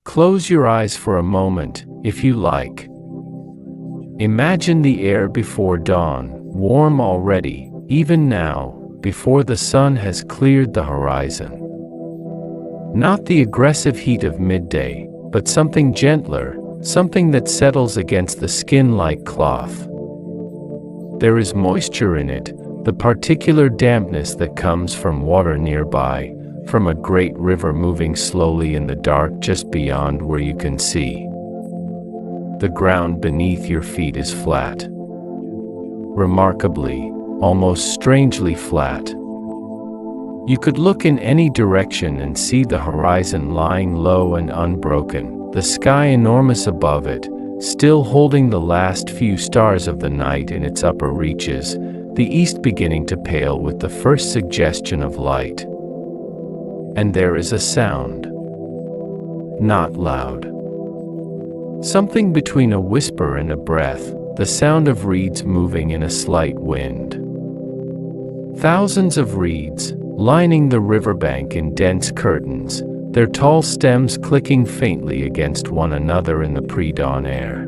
Close your eyes for a moment, if you like. Imagine the air before dawn, warm already, even now, before the sun has cleared the horizon. Not the aggressive heat of midday, but something gentler, something that settles against the skin like cloth. There is moisture in it, the particular dampness that comes from water nearby, from a great river moving slowly in the dark just beyond where you can see. The ground beneath your feet is flat. Remarkably, almost strangely flat. You could look in any direction and see the horizon lying low and unbroken, the sky enormous above it, still holding the last few stars of the night in its upper reaches, the east beginning to pale with the first suggestion of light. And there is a sound. Not loud. Something between a whisper and a breath, the sound of reeds moving in a slight wind. Thousands of reeds, lining the riverbank in dense curtains, their tall stems clicking faintly against one another in the pre-dawn air.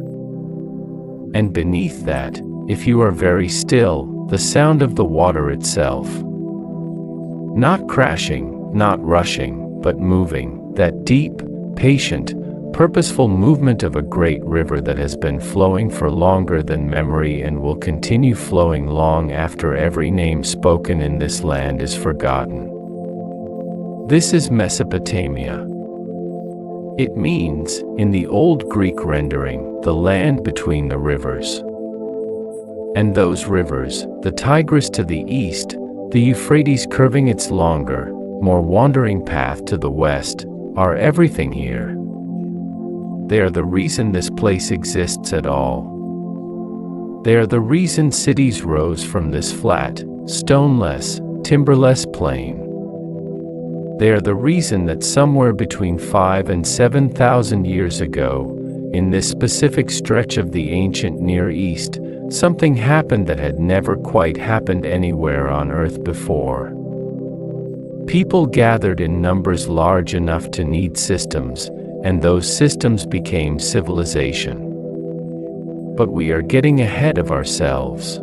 And beneath that, if you are very still, the sound of the water itself. Not crashing, not rushing, but moving, that deep, patient, purposeful movement of a great river that has been flowing for longer than memory and will continue flowing long after every name spoken in this land is forgotten. This is Mesopotamia. It means, in the old Greek rendering, the land between the rivers. And those rivers, the Tigris to the east, the Euphrates curving its longer, more wandering path to the west, are everything here. They are the reason this place exists at all. They are the reason cities rose from this flat, stoneless, timberless plain. They are the reason that somewhere between 5,000 and 7,000 years ago, in this specific stretch of the ancient Near East, something happened that had never quite happened anywhere on Earth before. People gathered in numbers large enough to need systems, and those systems became civilization. But we are getting ahead of ourselves.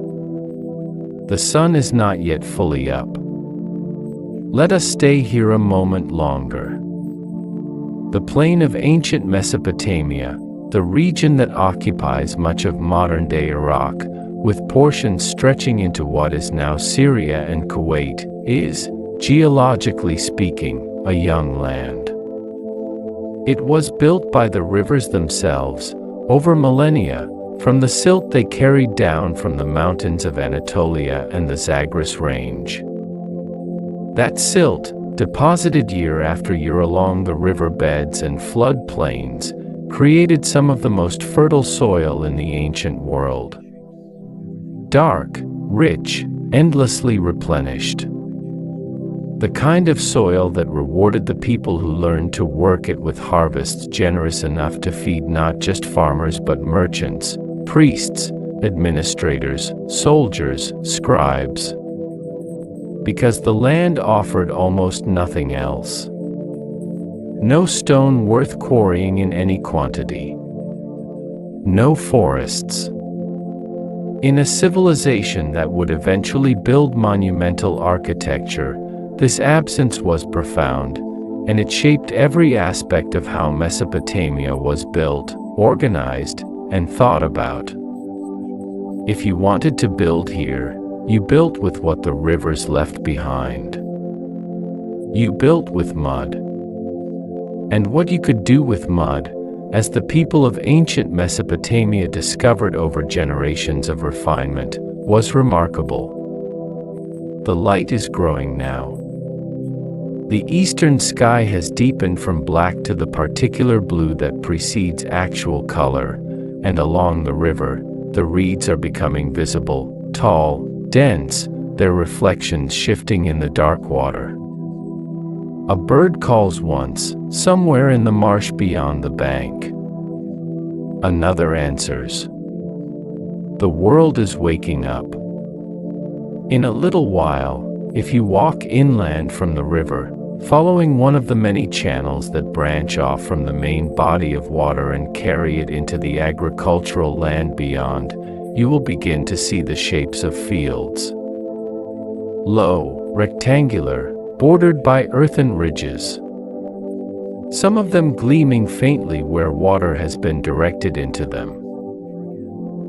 The sun is not yet fully up. Let us stay here a moment longer. The plain of ancient Mesopotamia, the region that occupies much of modern-day Iraq, with portions stretching into what is now Syria and Kuwait, is, geologically speaking, a young land. It was built by the rivers themselves, over millennia, from the silt they carried down from the mountains of Anatolia and the Zagros Range. That silt, deposited year after year along the river beds and flood plains, created some of the most fertile soil in the ancient world. Dark, rich, endlessly replenished. The kind of soil that rewarded the people who learned to work it with harvests generous enough to feed not just farmers but merchants, priests, administrators, soldiers, scribes. Because the land offered almost nothing else. No stone worth quarrying in any quantity. No forests. In a civilization that would eventually build monumental architecture, this absence was profound, and it shaped every aspect of how Mesopotamia was built, organized, and thought about. If you wanted to build here, you built with what the rivers left behind. You built with mud. And what you could do with mud, as the people of ancient Mesopotamia discovered over generations of refinement, was remarkable. The light is growing now. The eastern sky has deepened from black to the particular blue that precedes actual color, and along the river, the reeds are becoming visible, tall, dense, their reflections shifting in the dark water. A bird calls once, somewhere in the marsh beyond the bank. Another answers. The world is waking up. In a little while, if you walk inland from the river, following one of the many channels that branch off from the main body of water and carry it into the agricultural land beyond, you will begin to see the shapes of fields. Low, rectangular, bordered by earthen ridges. Some of them gleaming faintly where water has been directed into them.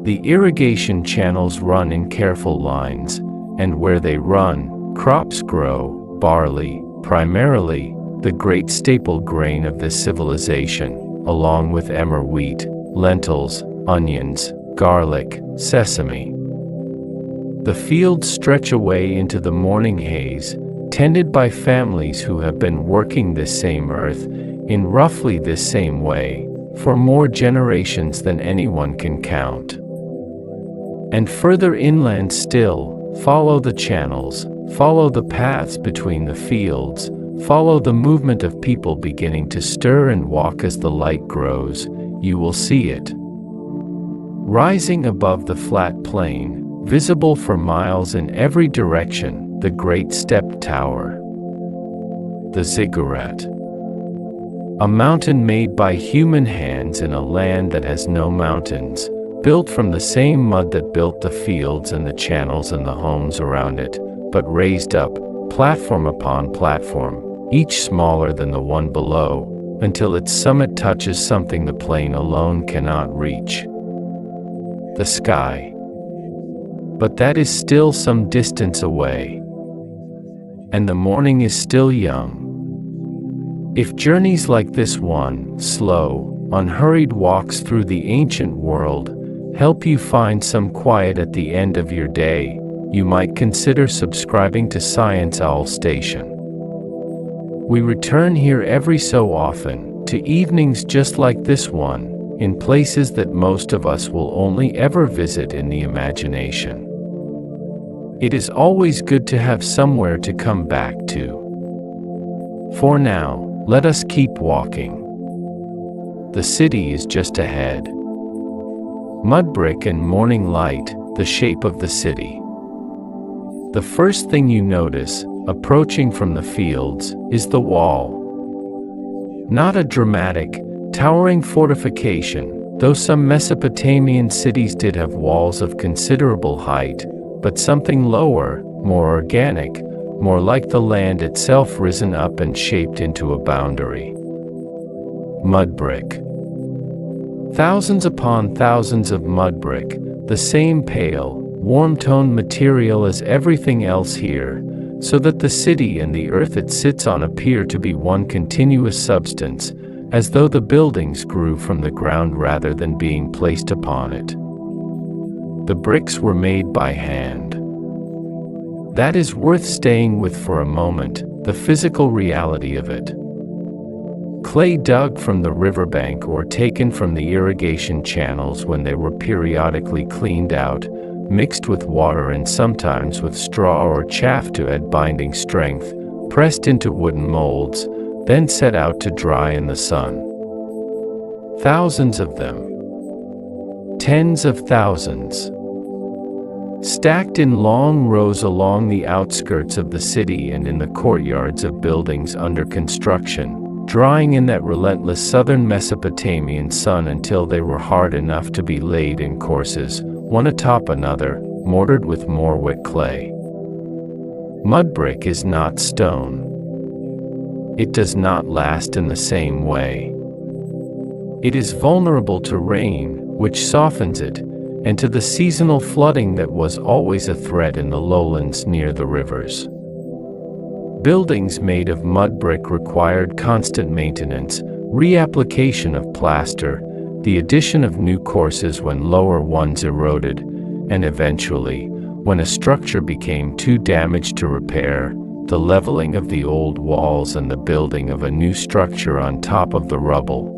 The irrigation channels run in careful lines, and where they run, crops grow, barley, primarily, the great staple grain of this civilization, along with emmer wheat, lentils, onions, garlic, sesame. The fields stretch away into the morning haze, tended by families who have been working this same earth, in roughly this same way, for more generations than anyone can count. And further inland still, follow the channels, follow the paths between the fields, follow the movement of people beginning to stir and walk as the light grows, you will see it. Rising above the flat plain, visible for miles in every direction, the great step tower. The ziggurat. A mountain made by human hands in a land that has no mountains, built from the same mud that built the fields and the channels and the homes around it, but raised up, platform upon platform, each smaller than the one below, until its summit touches something the plain alone cannot reach. The sky. But that is still some distance away. And the morning is still young. If journeys like this one, slow, unhurried walks through the ancient world, help you find some quiet at the end of your day, you might consider subscribing to Science Owl Station. We return here every so often, to evenings just like this one, in places that most of us will only ever visit in the imagination. It is always good to have somewhere to come back to. For now, let us keep walking. The city is just ahead. Mudbrick and morning light, the shape of the city. The first thing you notice, approaching from the fields, is the wall. Not a dramatic, towering fortification, though some Mesopotamian cities did have walls of considerable height, but something lower, more organic, more like the land itself risen up and shaped into a boundary. Mudbrick. Thousands upon thousands of mudbrick, the same pale, warm-toned material as everything else here, so that the city and the earth it sits on appear to be one continuous substance, as though the buildings grew from the ground rather than being placed upon it. The bricks were made by hand. That is worth staying with for a moment, the physical reality of it. Clay dug from the riverbank or taken from the irrigation channels when they were periodically cleaned out, mixed with water and sometimes with straw or chaff to add binding strength, pressed into wooden molds, then set out to dry in the sun. Thousands of them. Tens of thousands. Stacked in long rows along the outskirts of the city and in the courtyards of buildings under construction, drying in that relentless southern Mesopotamian sun until they were hard enough to be laid in courses, one atop another, mortared with more wet clay. Mudbrick is not stone. It does not last in the same way. It is vulnerable to rain, which softens it, and to the seasonal flooding that was always a threat in the lowlands near the rivers. Buildings made of mudbrick required constant maintenance, reapplication of plaster, the addition of new courses when lower ones eroded, and eventually, when a structure became too damaged to repair, the leveling of the old walls and the building of a new structure on top of the rubble.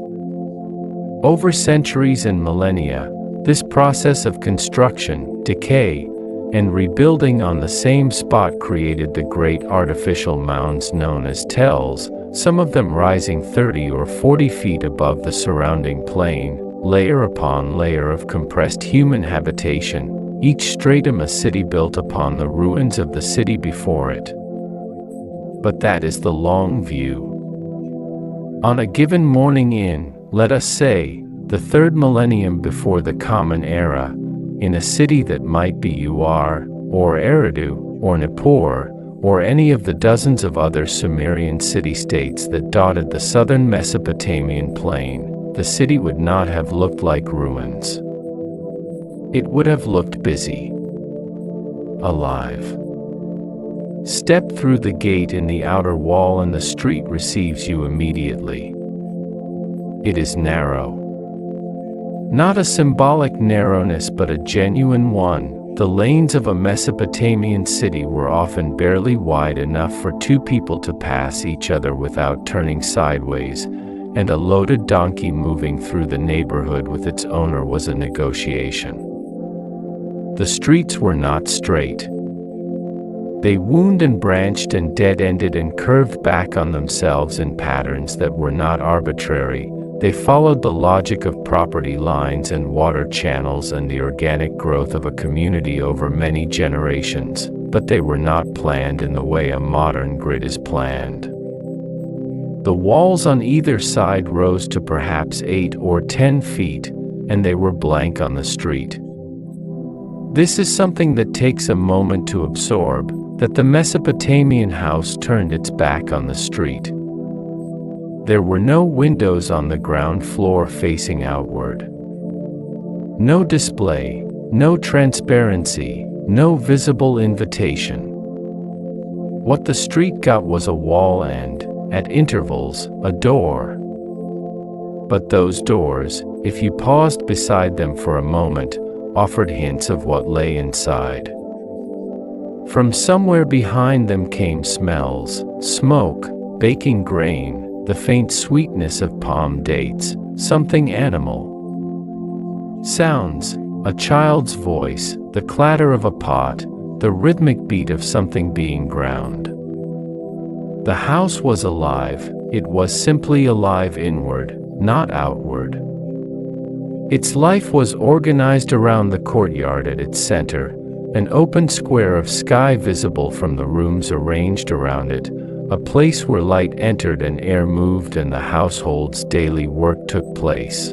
Over centuries and millennia, this process of construction, decay, and rebuilding on the same spot created the great artificial mounds known as tells, some of them rising 30 or 40 feet above the surrounding plain, layer upon layer of compressed human habitation, each stratum a city built upon the ruins of the city before it. but that is the long view. On a given morning in, let us say, the third millennium before the Common Era, in a city that might be Ur, or Eridu, or Nippur, or any of the dozens of other Sumerian city-states that dotted the southern Mesopotamian plain, the city would not have looked like ruins. It would have looked busy, alive. Step through the gate in the outer wall and the street receives you immediately. It is narrow. Not a symbolic narrowness but a genuine one. The lanes of a Mesopotamian city were often barely wide enough for two people to pass each other without turning sideways, and a loaded donkey moving through the neighborhood with its owner was a negotiation. The streets were not straight. They wound and branched and dead-ended and curved back on themselves in patterns that were not arbitrary. They followed the logic of property lines and water channels and the organic growth of a community over many generations, but they were not planned in the way a modern grid is planned. The walls on either side rose to perhaps 8 or 10 feet, and they were blank on the street. This is something that takes a moment to absorb, that the Mesopotamian house turned its back on the street. There were no windows on the ground floor facing outward. No display, no transparency, no visible invitation. What the street got was a wall and, at intervals, a door. But those doors, if you paused beside them for a moment, offered hints of what lay inside. From somewhere behind them came smells, smoke, baking grain, the faint sweetness of palm dates, something animal. Sounds, a child's voice, the clatter of a pot, the rhythmic beat of something being ground. The house was alive, it was simply alive inward, not outward. Its life was organized around the courtyard at its center, an open square of sky visible from the rooms arranged around it, a place where light entered and air moved and the household's daily work took place.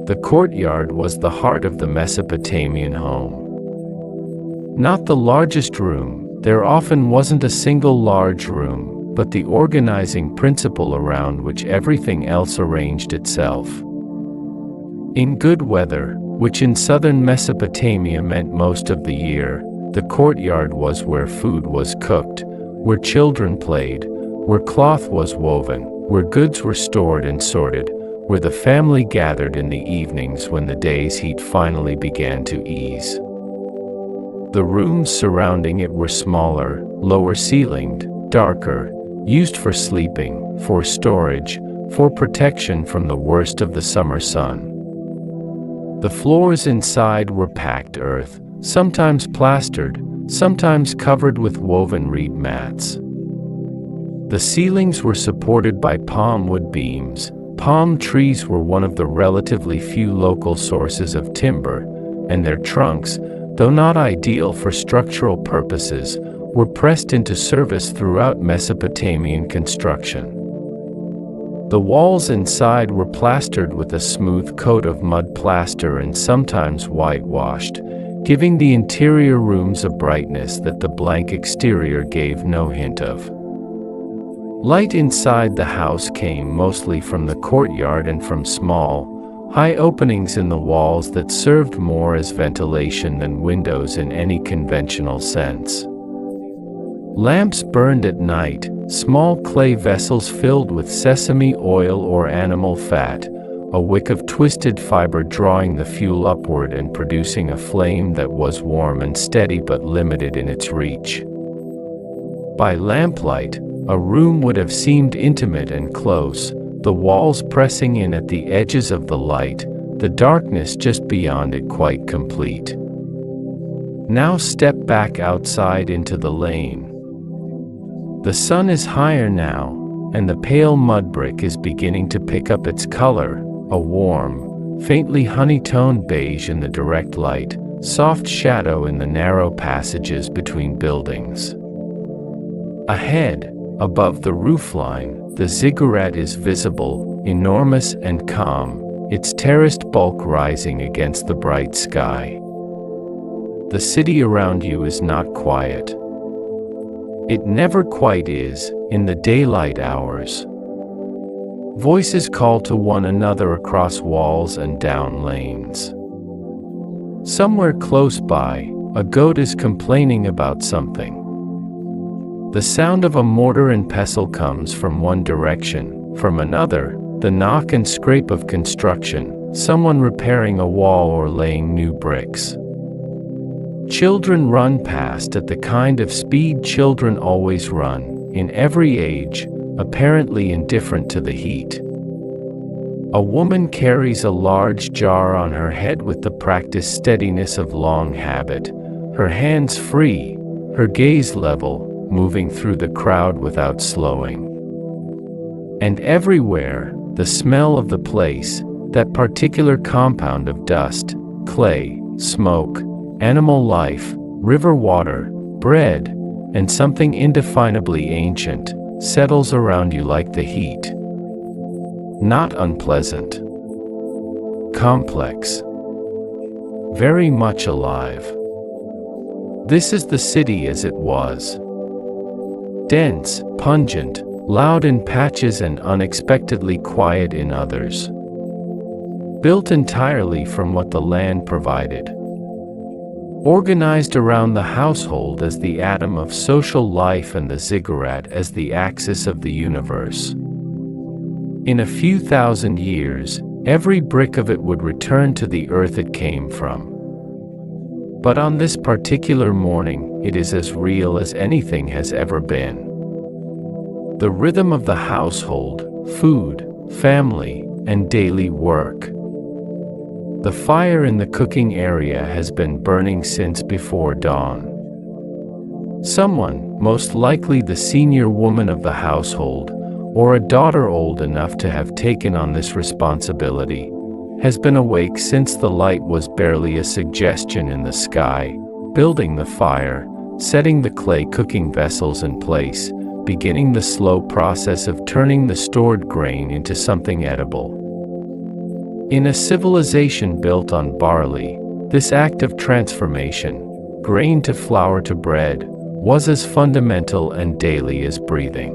The courtyard was the heart of the Mesopotamian home. Not the largest room, there often wasn't a single large room, but the organizing principle around which everything else arranged itself. In good weather, which in southern Mesopotamia meant most of the year, the courtyard was where food was cooked, where children played, where cloth was woven, where goods were stored and sorted, where the family gathered in the evenings when the day's heat finally began to ease. The rooms surrounding it were smaller, lower-ceilinged, darker, used for sleeping, for storage, for protection from the worst of the summer sun. The floors inside were packed earth, sometimes plastered, sometimes covered with woven reed mats. The ceilings were supported by palm wood beams. Palm trees were one of the relatively few local sources of timber, and their trunks, though not ideal for structural purposes, were pressed into service throughout Mesopotamian construction. The walls inside were plastered with a smooth coat of mud plaster and sometimes whitewashed, giving the interior rooms a brightness that the blank exterior gave no hint of. Light inside the house came mostly from the courtyard and from small, high openings in the walls that served more as ventilation than windows in any conventional sense. Lamps burned at night, small clay vessels filled with sesame oil or animal fat, a wick of twisted fiber drawing the fuel upward and producing a flame that was warm and steady but limited in its reach. By lamplight, a room would have seemed intimate and close, the walls pressing in at the edges of the light, the darkness just beyond it quite complete. Now step back outside into the lane. The sun is higher now, and the pale mudbrick is beginning to pick up its color, a warm, faintly honey-toned beige in the direct light, soft shadow in the narrow passages between buildings. Ahead, above the roofline, the ziggurat is visible, enormous and calm, its terraced bulk rising against the bright sky. The city around you is not quiet. It never quite is, in the daylight hours. Voices call to one another across walls and down lanes. Somewhere close by, a goat is complaining about something. The sound of a mortar and pestle comes from one direction, from another, the knock and scrape of construction, someone repairing a wall or laying new bricks. Children run past at the kind of speed children always run, in every age, apparently indifferent to the heat. A woman carries a large jar on her head with the practiced steadiness of long habit, her hands free, her gaze level, moving through the crowd without slowing. And everywhere, the smell of the place, that particular compound of dust, clay, smoke, animal life, river water, bread, and something indefinably ancient, settles around you like the heat. Not unpleasant. Complex. Very much alive. This is the city as it was. Dense, pungent, loud in patches and unexpectedly quiet in others. Built entirely from what the land provided. Organized around the household as the atom of social life and the ziggurat as the axis of the universe. In a few thousand years, every brick of it would return to the earth it came from. But on this particular morning, it is as real as anything has ever been. The rhythm of the household, food, family, and daily work. The fire in the cooking area has been burning since before dawn. Someone, most likely the senior woman of the household, or a daughter old enough to have taken on this responsibility, has been awake since the light was barely a suggestion in the sky, building the fire, setting the clay cooking vessels in place, beginning the slow process of turning the stored grain into something edible. In a civilization built on barley, this act of transformation, grain to flour to bread, was as fundamental and daily as breathing.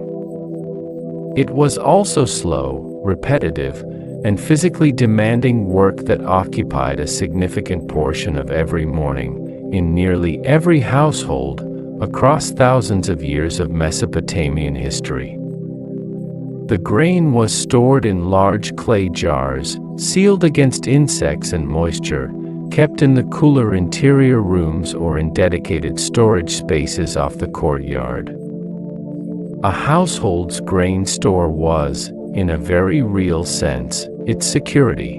It was also slow, repetitive, and physically demanding work that occupied a significant portion of every morning, in nearly every household, across thousands of years of Mesopotamian history. The grain was stored in large clay jars, sealed against insects and moisture, kept in the cooler interior rooms or in dedicated storage spaces off the courtyard. A household's grain store was, in a very real sense, its security.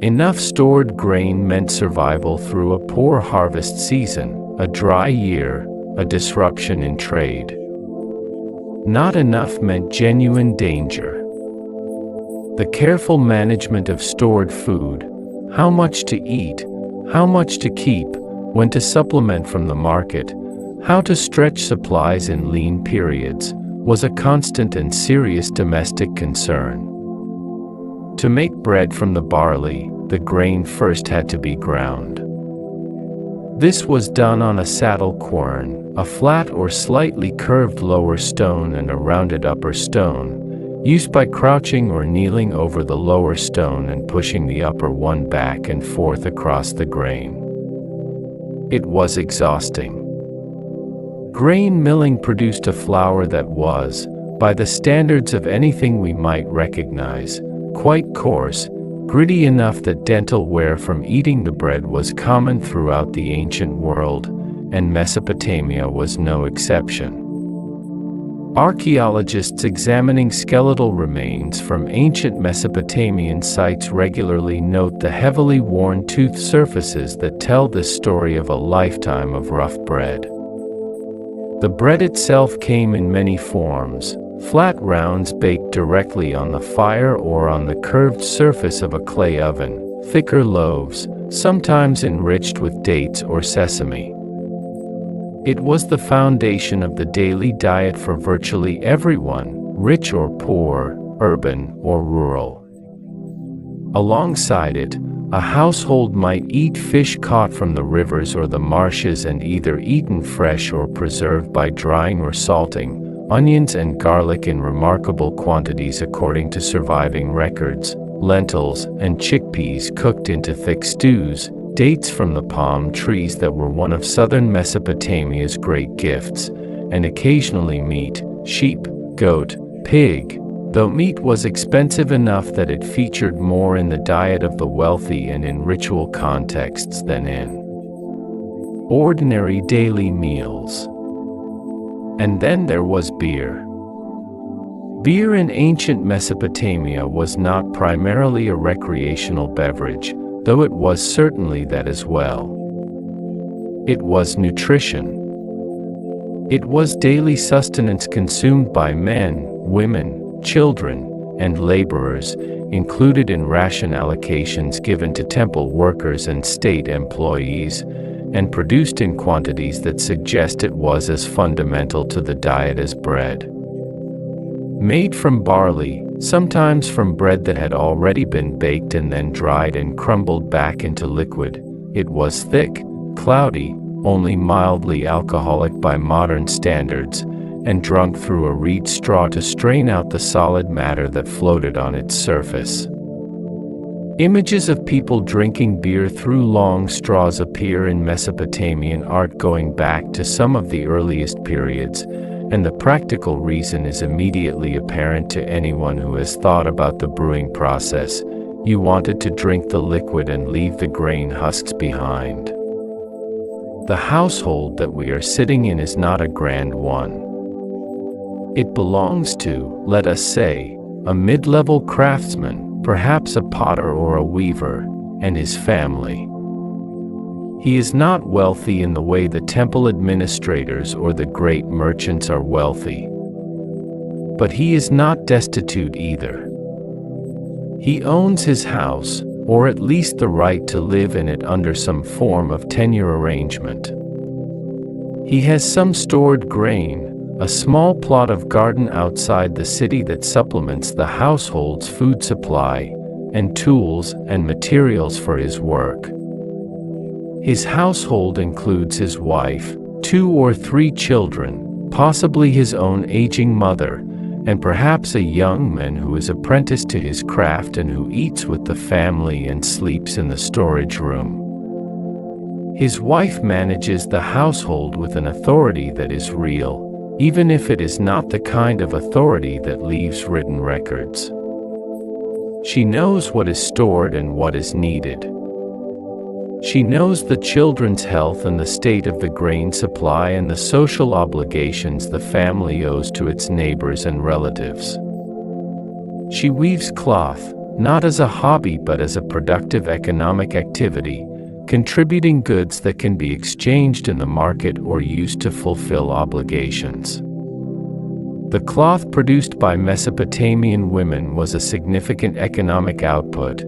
Enough stored grain meant survival through a poor harvest season, a dry year, a disruption in trade. Not enough meant genuine danger. The careful management of stored food, how much to eat, how much to keep, when to supplement from the market, how to stretch supplies in lean periods, was a constant and serious domestic concern. To make bread from the barley, the grain first had to be ground. This was done on a saddle quern, a flat or slightly curved lower stone and a rounded upper stone, used by crouching or kneeling over the lower stone and pushing the upper one back and forth across the grain. It was exhausting. Grain milling produced a flour that was, by the standards of anything we might recognize, quite coarse, gritty enough that dental wear from eating the bread was common throughout the ancient world, and Mesopotamia was no exception. Archaeologists examining skeletal remains from ancient Mesopotamian sites regularly note the heavily worn tooth surfaces that tell the story of a lifetime of rough bread. The bread itself came in many forms, flat rounds baked directly on the fire or on the curved surface of a clay oven, thicker loaves, sometimes enriched with dates or sesame. It was the foundation of the daily diet for virtually everyone, rich or poor, urban or rural. Alongside it, a household might eat fish caught from the rivers or the marshes and either eaten fresh or preserved by drying or salting, onions and garlic in remarkable quantities according to surviving records, lentils and chickpeas cooked into thick stews, dates from the palm trees that were one of southern Mesopotamia's great gifts, and occasionally meat, sheep, goat, pig, though meat was expensive enough that it featured more in the diet of the wealthy and in ritual contexts than in ordinary daily meals. And then there was beer. Beer in ancient Mesopotamia was not primarily a recreational beverage, though it was certainly that as well. It was nutrition. It was daily sustenance consumed by men, women, children, and laborers, included in ration allocations given to temple workers and state employees, and produced in quantities that suggest it was as fundamental to the diet as bread. Made from barley, sometimes from bread that had already been baked and then dried and crumbled back into liquid, it was thick, cloudy, only mildly alcoholic by modern standards, and drunk through a reed straw to strain out the solid matter that floated on its surface. Images of people drinking beer through long straws appear in Mesopotamian art going back to some of the earliest periods, and the practical reason is immediately apparent to anyone who has thought about the brewing process. You wanted to drink the liquid and leave the grain husks behind. The household that we are sitting in is not a grand one. It belongs to, let us say, a mid-level craftsman, perhaps a potter or a weaver, and his family. He is not wealthy in the way the temple administrators or the great merchants are wealthy. But he is not destitute either. He owns his house, or at least the right to live in it under some form of tenure arrangement. He has some stored grain, a small plot of garden outside the city that supplements the household's food supply, and tools and materials for his work. His household includes his wife, 2 or 3 children, possibly his own aging mother, and perhaps a young man who is apprenticed to his craft and who eats with the family and sleeps in the storage room. His wife manages the household with an authority that is real, even if it is not the kind of authority that leaves written records. She knows what is stored and what is needed. She knows the children's health and the state of the grain supply and the social obligations the family owes to its neighbors and relatives. She weaves cloth, not as a hobby but as a productive economic activity, contributing goods that can be exchanged in the market or used to fulfill obligations. The cloth produced by Mesopotamian women was a significant economic output,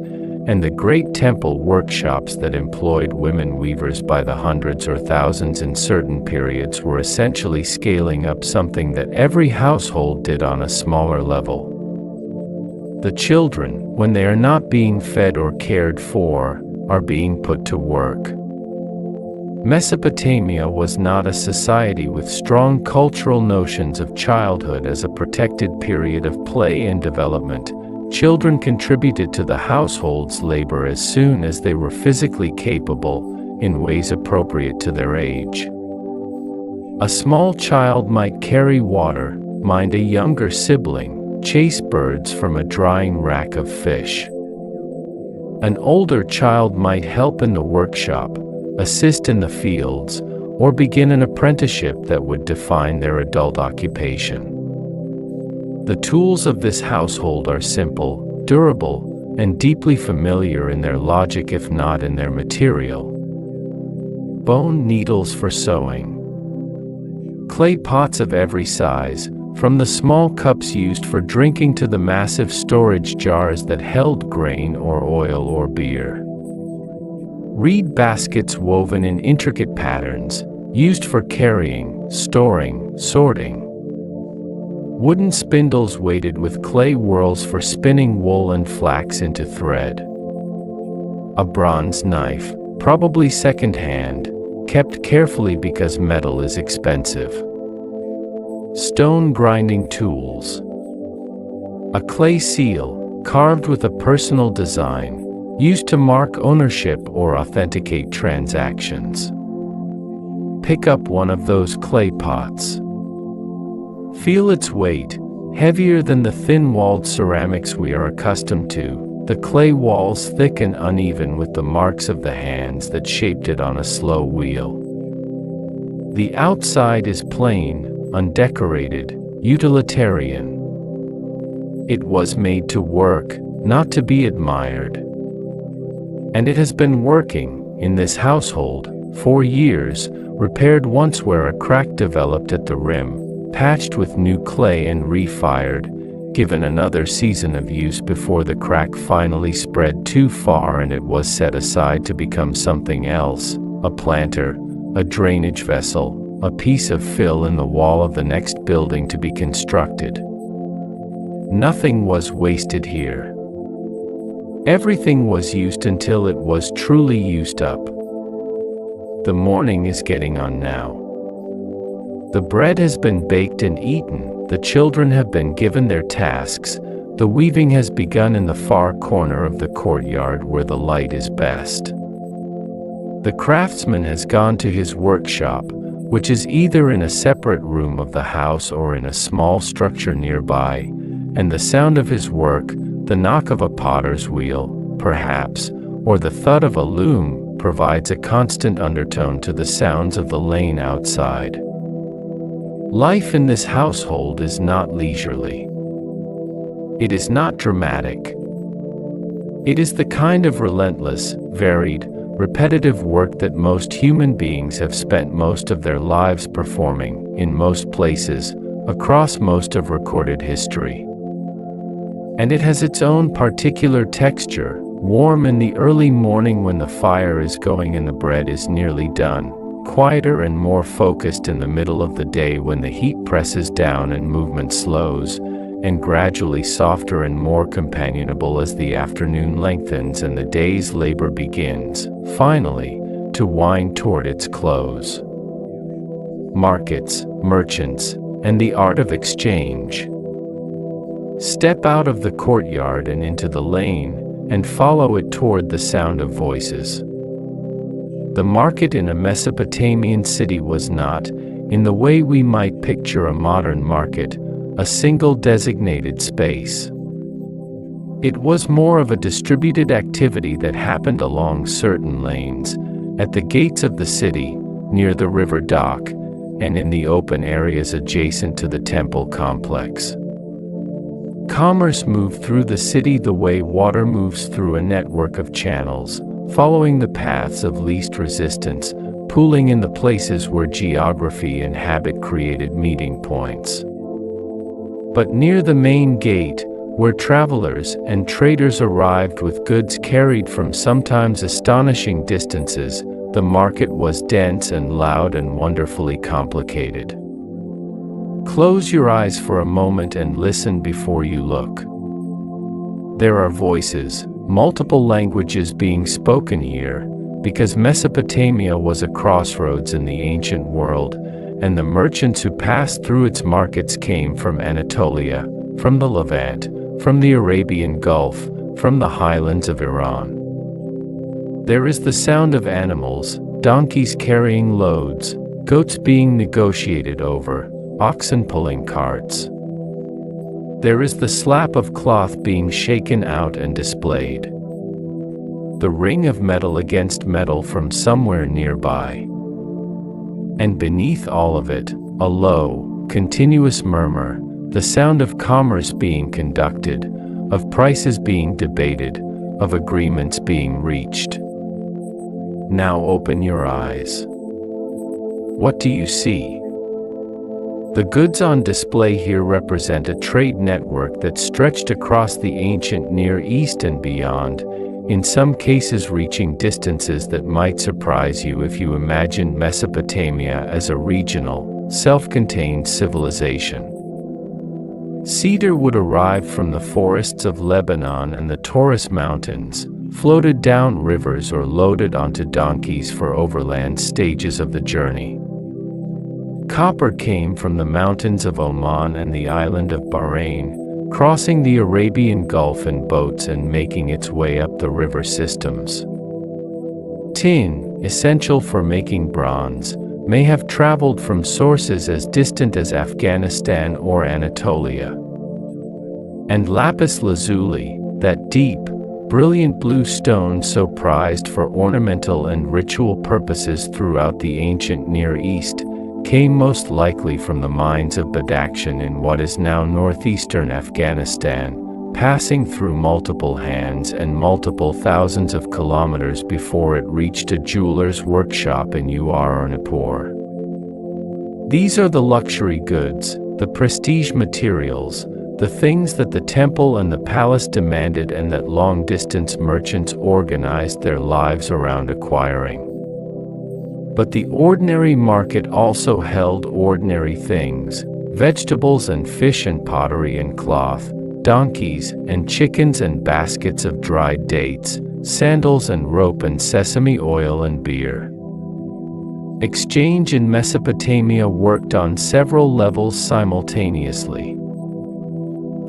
and the great temple workshops that employed women weavers by the hundreds or thousands in certain periods were essentially scaling up something that every household did on a smaller level. The children, when they are not being fed or cared for, are being put to work. Mesopotamia was not a society with strong cultural notions of childhood as a protected period of play and development. Children contributed to the household's labor as soon as they were physically capable, in ways appropriate to their age. A small child might carry water, mind a younger sibling, chase birds from a drying rack of fish. An older child might help in the workshop, assist in the fields, or begin an apprenticeship that would define their adult occupation. The tools of this household are simple, durable, and deeply familiar in their logic if not in their material. Bone needles for sewing. Clay pots of every size, from the small cups used for drinking to the massive storage jars that held grain or oil or beer. Reed baskets woven in intricate patterns, used for carrying, storing, sorting. Wooden spindles weighted with clay whorls for spinning wool and flax into thread. A bronze knife, probably second-hand, kept carefully because metal is expensive. Stone grinding tools. A clay seal, carved with a personal design, used to mark ownership or authenticate transactions. Pick up one of those clay pots. Feel its weight, heavier than the thin-walled ceramics we are accustomed to, the clay walls thick and uneven with the marks of the hands that shaped it on a slow wheel. The outside is plain, undecorated, utilitarian. It was made to work, not to be admired. And it has been working, in this household, for years, repaired once where a crack developed at the rim, patched with new clay and refired, given another season of use before the crack finally spread too far and it was set aside to become something else, a planter, a drainage vessel, a piece of fill in the wall of the next building to be constructed. Nothing was wasted here. Everything was used until it was truly used up. The morning is getting on now. The bread has been baked and eaten, the children have been given their tasks, the weaving has begun in the far corner of the courtyard where the light is best. The craftsman has gone to his workshop, which is either in a separate room of the house or in a small structure nearby, and the sound of his work, the knock of a potter's wheel, perhaps, or the thud of a loom, provides a constant undertone to the sounds of the lane outside. Life in this household is not leisurely. It is not dramatic. It is the kind of relentless, varied, repetitive work that most human beings have spent most of their lives performing, in most places, across most of recorded history. And it has its own particular texture, warm in the early morning when the fire is going and the bread is nearly done, quieter and more focused in the middle of the day when the heat presses down and movement slows, and gradually softer and more companionable as the afternoon lengthens and the day's labor begins, finally, to wind toward its close. Markets, merchants, and the art of exchange. Step out of the courtyard and into the lane, and follow it toward the sound of voices. The market in a Mesopotamian city was not, in the way we might picture a modern market, a single designated space. It was more of a distributed activity that happened along certain lanes, at the gates of the city, near the river dock, and in the open areas adjacent to the temple complex. Commerce moved through the city the way water moves through a network of channels, following the paths of least resistance, pooling in the places where geography and habit created meeting points. But near the main gate, where travelers and traders arrived with goods carried from sometimes astonishing distances, the market was dense and loud and wonderfully complicated. Close your eyes for a moment and listen before you look. There are voices, multiple languages being spoken here, because Mesopotamia was a crossroads in the ancient world, and the merchants who passed through its markets came from Anatolia, from the Levant, from the Arabian Gulf, from the highlands of Iran. There is the sound of animals, donkeys carrying loads, goats being negotiated over, oxen pulling carts. There is the slap of cloth being shaken out and displayed. The ring of metal against metal from somewhere nearby. And beneath all of it, a low, continuous murmur, the sound of commerce being conducted, of prices being debated, of agreements being reached. Now open your eyes. What do you see? The goods on display here represent a trade network that stretched across the ancient Near East and beyond, in some cases reaching distances that might surprise you if you imagined Mesopotamia as a regional, self-contained civilization. Cedar wood arrived from the forests of Lebanon and the Taurus Mountains, floated down rivers or loaded onto donkeys for overland stages of the journey. Copper came from the mountains of Oman and the island of Bahrain, crossing the Arabian Gulf in boats and making its way up the river systems. Tin, essential for making bronze, may have traveled from sources as distant as Afghanistan or Anatolia. And lapis lazuli, that deep, brilliant blue stone so prized for ornamental and ritual purposes throughout the ancient Near East, came most likely from the mines of Badakhshan in what is now northeastern Afghanistan, passing through multiple hands and multiple thousands of kilometers before it reached a jeweler's workshop in Uaranipur. These are the luxury goods, the prestige materials, the things that the temple and the palace demanded and that long-distance merchants organized their lives around acquiring. But the ordinary market also held ordinary things, vegetables and fish and pottery and cloth, donkeys and chickens and baskets of dried dates, sandals and rope and sesame oil and beer. Exchange in Mesopotamia worked on several levels simultaneously.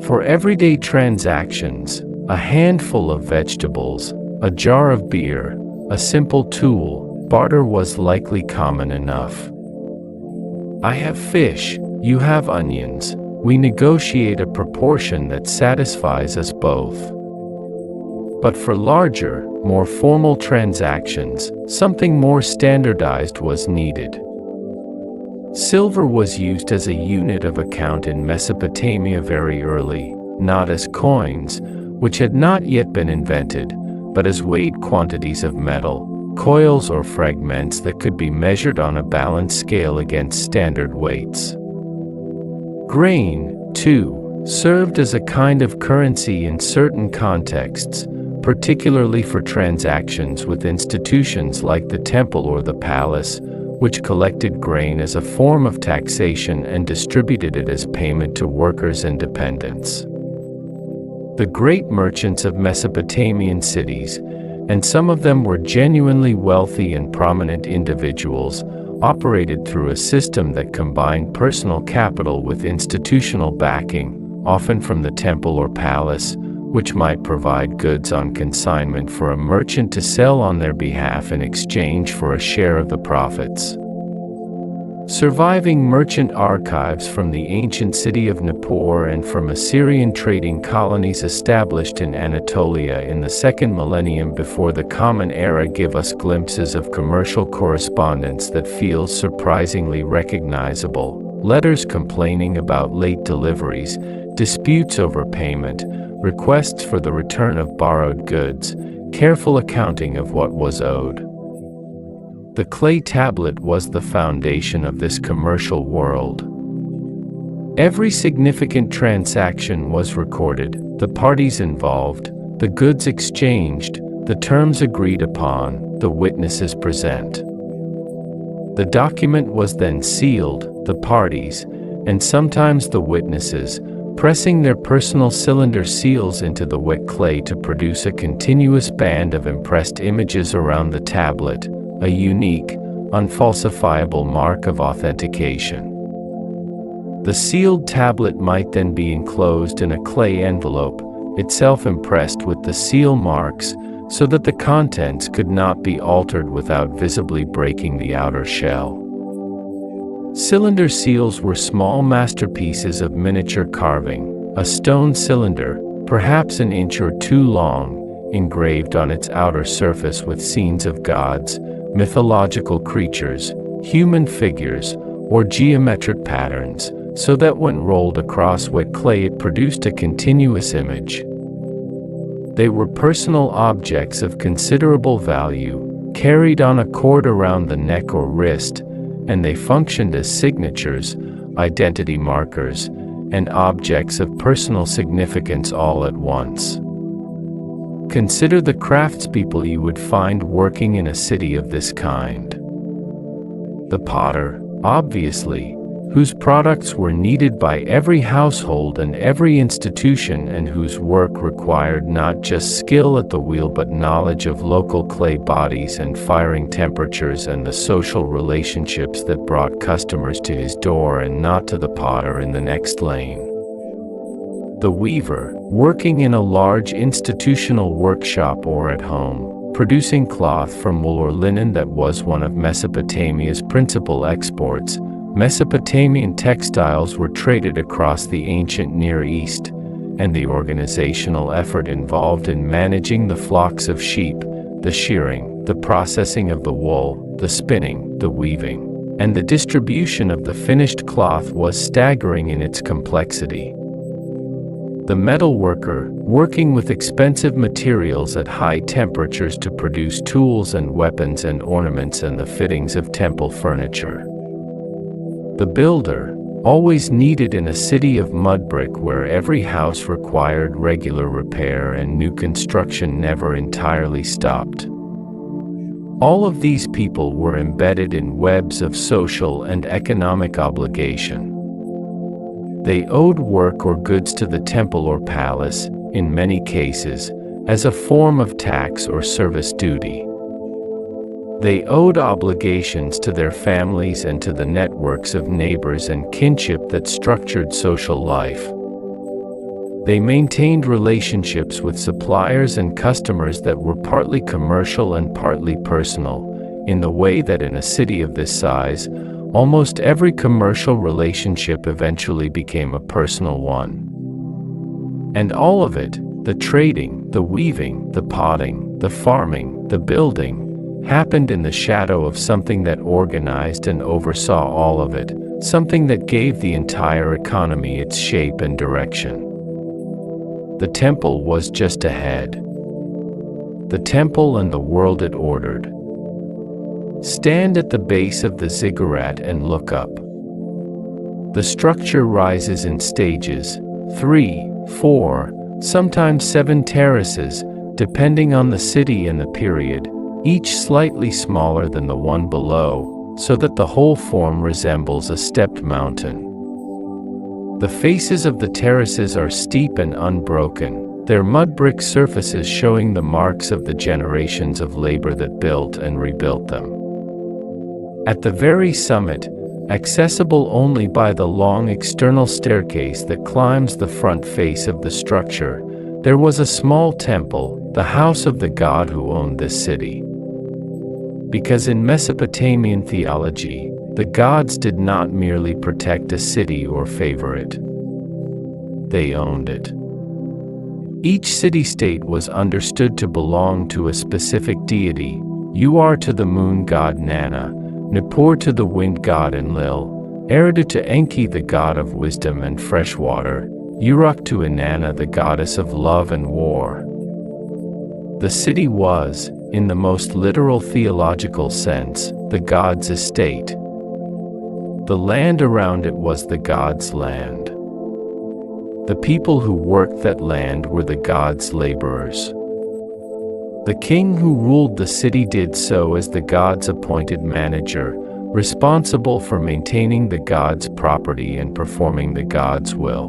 For everyday transactions, a handful of vegetables, a jar of beer, a simple tool, barter was likely common enough. I have fish, you have onions, we negotiate a proportion that satisfies us both. But for larger, more formal transactions, something more standardized was needed. Silver was used as a unit of account in Mesopotamia very early, not as coins, which had not yet been invented, but as weighed quantities of metal, coils or fragments that could be measured on a balanced scale against standard weights. Grain, too, served as a kind of currency in certain contexts, particularly for transactions with institutions like the temple or the palace, which collected grain as a form of taxation and distributed it as payment to workers and dependents. The great merchants of Mesopotamian cities, and some of them were genuinely wealthy and prominent individuals, operated through a system that combined personal capital with institutional backing, often from the temple or palace, which might provide goods on consignment for a merchant to sell on their behalf in exchange for a share of the profits. Surviving merchant archives from the ancient city of Nippur and from Assyrian trading colonies established in Anatolia in the second millennium before the Common Era give us glimpses of commercial correspondence that feels surprisingly recognizable. Letters complaining about late deliveries, disputes over payment, requests for the return of borrowed goods, careful accounting of what was owed. The clay tablet was the foundation of this commercial world. Every significant transaction was recorded, the parties involved, the goods exchanged, the terms agreed upon, the witnesses present. The document was then sealed, the parties, and sometimes the witnesses, pressing their personal cylinder seals into the wet clay to produce a continuous band of impressed images around the tablet, a unique, unfalsifiable mark of authentication. The sealed tablet might then be enclosed in a clay envelope, itself impressed with the seal marks, so that the contents could not be altered without visibly breaking the outer shell. Cylinder seals were small masterpieces of miniature carving, a stone cylinder, perhaps an inch or two long, engraved on its outer surface with scenes of gods, mythological creatures, human figures, or geometric patterns, so that when rolled across wet clay it produced a continuous image. They were personal objects of considerable value, carried on a cord around the neck or wrist, and they functioned as signatures, identity markers, and objects of personal significance all at once. consider the craftspeople you would find working in a city of this kind. The potter, obviously, whose products were needed by every household and every institution, and whose work required not just skill at the wheel but knowledge of local clay bodies and firing temperatures and the social relationships that brought customers to his door and not to the potter in the next lane. The weaver, working in a large institutional workshop or at home, producing cloth from wool or linen that was one of Mesopotamia's principal exports. Mesopotamian textiles were traded across the ancient Near East, and the organizational effort involved in managing the flocks of sheep, the shearing, the processing of the wool, the spinning, the weaving, and the distribution of the finished cloth was staggering in its complexity. The metal worker, working with expensive materials at high temperatures to produce tools and weapons and ornaments and the fittings of temple furniture. The builder, always needed in a city of mudbrick where every house required regular repair and new construction never entirely stopped. All of these people were embedded in webs of social and economic obligation. They owed work or goods to the temple or palace, in many cases, as a form of tax or service duty. They owed obligations to their families and to the networks of neighbors and kinship that structured social life. They maintained relationships with suppliers and customers that were partly commercial and partly personal, in the way that in a city of this size, almost every commercial relationship eventually became a personal one. And all of it, the trading, the weaving, the potting, the farming, the building, happened in the shadow of something that organized and oversaw all of it, something that gave the entire economy its shape and direction. The temple was just ahead. The temple and the world it ordered. Stand at the base of the ziggurat and look up. The structure rises in stages, 3, 4, sometimes 7 terraces, depending on the city and the period, each slightly smaller than the one below, so that the whole form resembles a stepped mountain. The faces of the terraces are steep and unbroken, their mud brick surfaces showing the marks of the generations of labor that built and rebuilt them. At the very summit, accessible only by the long external staircase that climbs the front face of the structure, there was a small temple, the house of the god who owned this city. Because in Mesopotamian theology, the gods did not merely protect a city or favor it. They owned it. Each city-state was understood to belong to a specific deity. You are to the moon god Nana, Nippur to the wind god Enlil, Eridu to Enki the god of wisdom and fresh water, Uruk to Inanna the goddess of love and war. The city was, in the most literal theological sense, the god's estate. The land around it was the god's land. The people who worked that land were the god's laborers. The king who ruled the city did so as the god's appointed manager, responsible for maintaining the god's property and performing the god's will.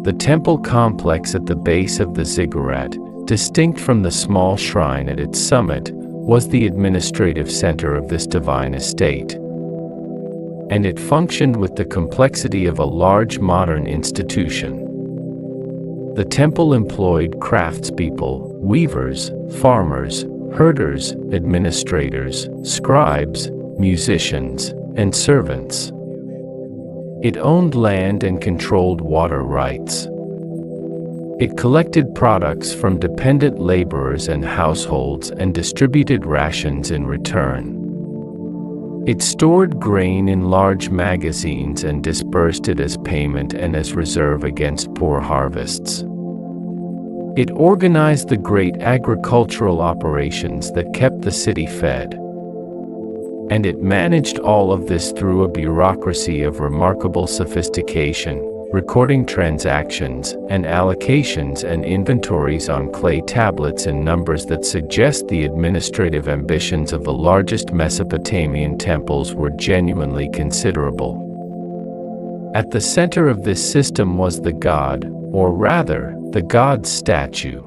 The temple complex at the base of the ziggurat, distinct from the small shrine at its summit, was the administrative center of this divine estate. And it functioned with the complexity of a large modern institution. The temple employed craftspeople, weavers, farmers, herders, administrators, scribes, musicians, and servants. It owned land and controlled water rights. It collected products from dependent laborers and households and distributed rations in return. It stored grain in large magazines and dispersed it as payment and as reserve against poor harvests. It organized the great agricultural operations that kept the city fed. And it managed all of this through a bureaucracy of remarkable sophistication, recording transactions and allocations and inventories on clay tablets in numbers that suggest the administrative ambitions of the largest Mesopotamian temples were genuinely considerable. At the center of this system was the god, or rather, the god's statue.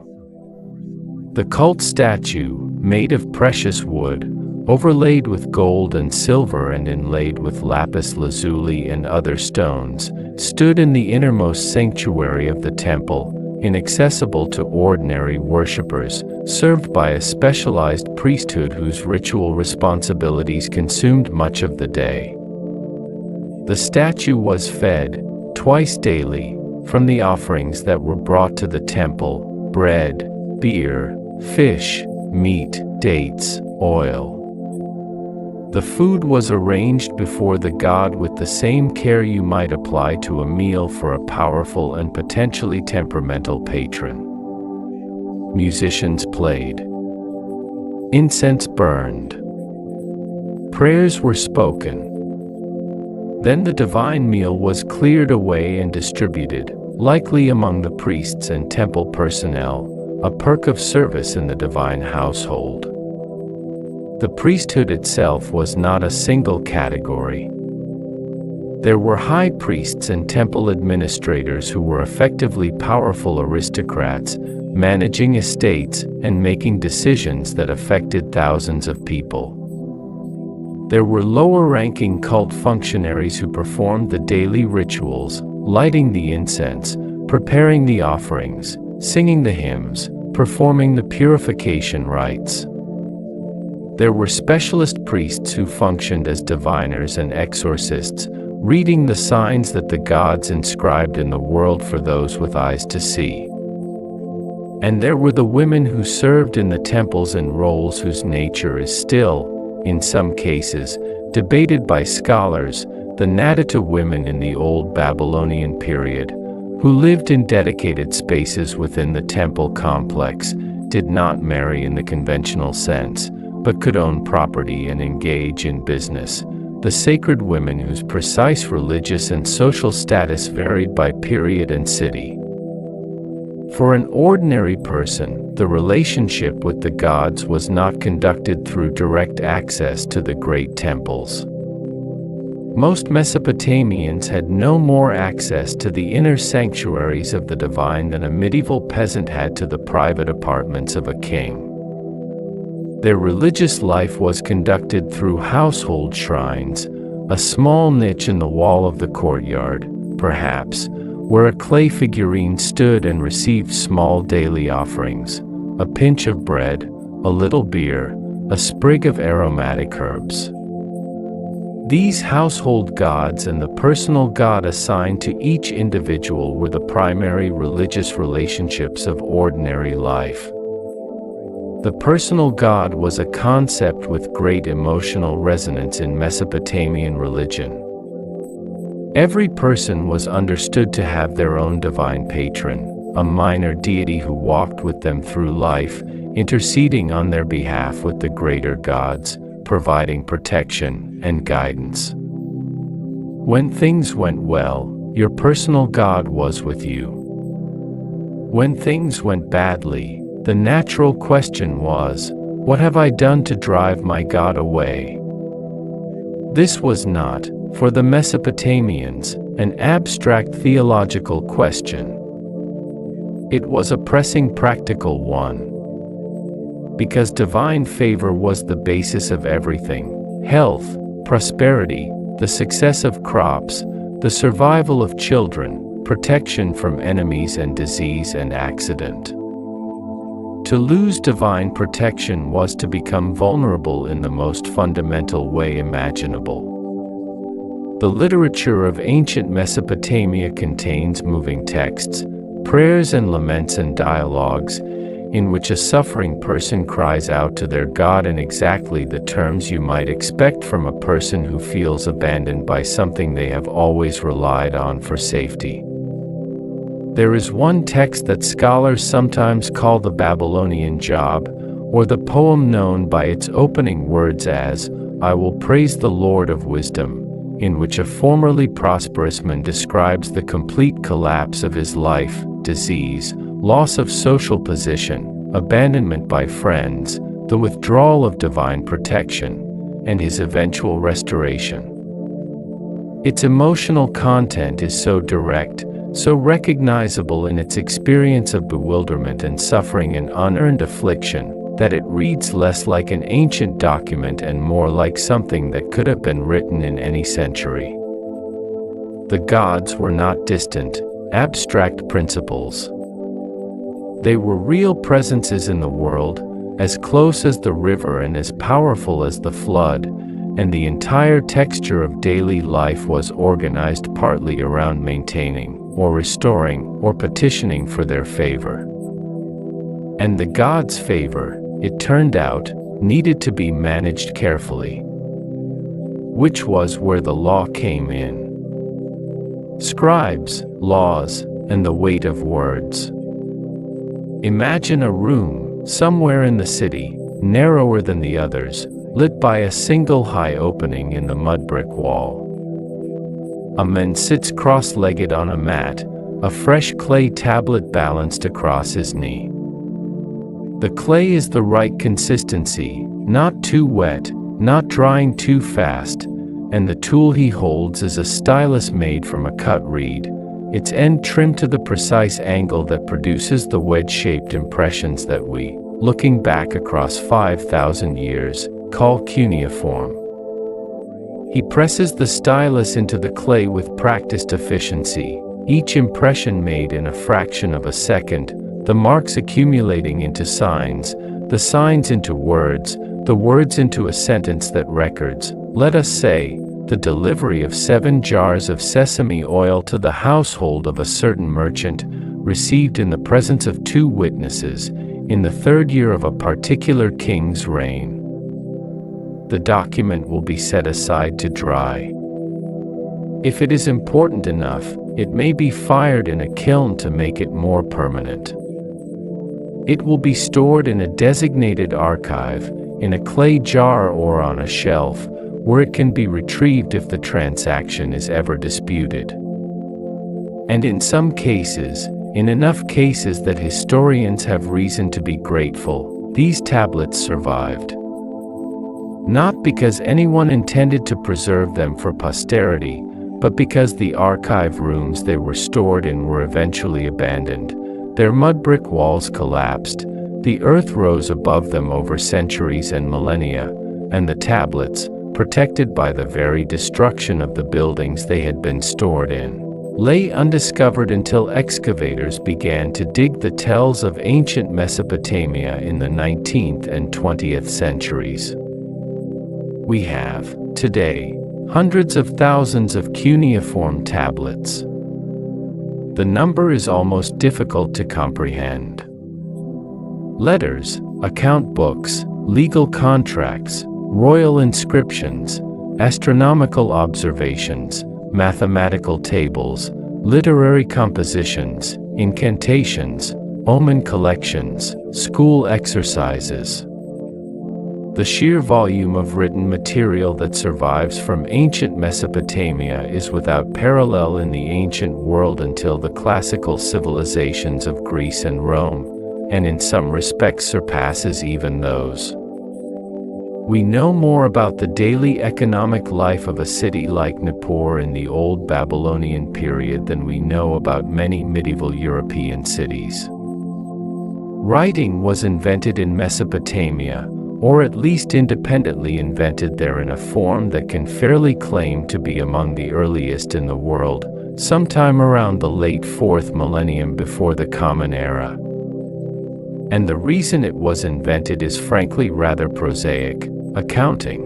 The cult statue, made of precious wood, overlaid with gold and silver and inlaid with lapis lazuli and other stones, stood in the innermost sanctuary of the temple, inaccessible to ordinary worshippers, served by a specialized priesthood whose ritual responsibilities consumed much of the day. The statue was fed, twice daily, from the offerings that were brought to the temple: bread, beer, fish, meat, dates, oil. The food was arranged before the god with the same care you might apply to a meal for a powerful and potentially temperamental patron. Musicians played. Incense burned. Prayers were spoken. Then the divine meal was cleared away and distributed, likely among the priests and temple personnel, a perk of service in the divine household. The priesthood itself was not a single category. There were high priests and temple administrators who were effectively powerful aristocrats, managing estates and making decisions that affected thousands of people. There were lower-ranking cult functionaries who performed the daily rituals, lighting the incense, preparing the offerings, singing the hymns, performing the purification rites. There were specialist priests who functioned as diviners and exorcists, reading the signs that the gods inscribed in the world for those with eyes to see. And there were the women who served in the temples in roles whose nature is still, in some cases, debated by scholars: the Nadata women in the Old Babylonian period, who lived in dedicated spaces within the temple complex, did not marry in the conventional sense, but could own property and engage in business. The sacred women whose precise religious and social status varied by period and city. For an ordinary person, the relationship with the gods was not conducted through direct access to the great temples. Most Mesopotamians had no more access to the inner sanctuaries of the divine than a medieval peasant had to the private apartments of a king. Their religious life was conducted through household shrines, a small niche in the wall of the courtyard, perhaps, where a clay figurine stood and received small daily offerings: a pinch of bread, a little beer, a sprig of aromatic herbs. These household gods and the personal god assigned to each individual were the primary religious relationships of ordinary life. The personal god was a concept with great emotional resonance in Mesopotamian religion. Every person was understood to have their own divine patron, a minor deity who walked with them through life, interceding on their behalf with the greater gods, providing protection and guidance. When things went well, your personal god was with you. When things went badly, the natural question was, what have I done to drive my god away? This was not, for the Mesopotamians, an abstract theological question. It was a pressing practical one. Because divine favor was the basis of everything: health, prosperity, the success of crops, the survival of children, protection from enemies and disease and accident. To lose divine protection was to become vulnerable in the most fundamental way imaginable. The literature of ancient Mesopotamia contains moving texts, prayers and laments and dialogues, in which a suffering person cries out to their God in exactly the terms you might expect from a person who feels abandoned by something they have always relied on for safety. There is one text that scholars sometimes call the Babylonian Job, or the poem known by its opening words as, "I will praise the Lord of wisdom," in which a formerly prosperous man describes the complete collapse of his life, disease, loss of social position, abandonment by friends, the withdrawal of divine protection, and his eventual restoration. Its emotional content is so direct, so recognizable in its experience of bewilderment and suffering and unearned affliction, that it reads less like an ancient document and more like something that could have been written in any century. The gods were not distant, abstract principles. They were real presences in the world, as close as the river and as powerful as the flood, and the entire texture of daily life was organized partly around maintaining, or restoring, or petitioning for their favor. And the gods' favor, it turned out, needed to be managed carefully. Which was where the law came in. Scribes, laws, and the weight of words. Imagine a room, somewhere in the city, narrower than the others, lit by a single high opening in the mudbrick wall. A man sits cross-legged on a mat, a fresh clay tablet balanced across his knee. The clay is the right consistency, not too wet, not drying too fast, and the tool he holds is a stylus made from a cut reed, its end trimmed to the precise angle that produces the wedge-shaped impressions that we, looking back across 5,000 years, call cuneiform. He presses the stylus into the clay with practiced efficiency, each impression made in a fraction of a second, the marks accumulating into signs, the signs into words, the words into a sentence that records, let us say, the delivery of 7 jars of sesame oil to the household of a certain merchant, received in the presence of 2 witnesses, in the 3rd year of a particular king's reign. The document will be set aside to dry. If it is important enough, it may be fired in a kiln to make it more permanent. It will be stored in a designated archive, in a clay jar or on a shelf, where it can be retrieved if the transaction is ever disputed. And in some cases, in enough cases that historians have reason to be grateful, these tablets survived. Not because anyone intended to preserve them for posterity, but because the archive rooms they were stored in were eventually abandoned. Their mud-brick walls collapsed, the earth rose above them over centuries and millennia, and the tablets, protected by the very destruction of the buildings they had been stored in, lay undiscovered until excavators began to dig the tells of ancient Mesopotamia in the 19th and 20th centuries. We have, today, hundreds of thousands of cuneiform tablets. The number is almost difficult to comprehend. Letters, account books, legal contracts, royal inscriptions, astronomical observations, mathematical tables, literary compositions, incantations, omen collections, school exercises. The sheer volume of written material that survives from ancient Mesopotamia is without parallel in the ancient world until the classical civilizations of Greece and Rome, and in some respects surpasses even those. We know more about the daily economic life of a city like Nippur in the Old Babylonian period than we know about many medieval European cities. Writing was invented in Mesopotamia, or at least independently invented there in a form that can fairly claim to be among the earliest in the world, sometime around the late 4th millennium before the Common Era. And the reason it was invented is frankly rather prosaic: accounting.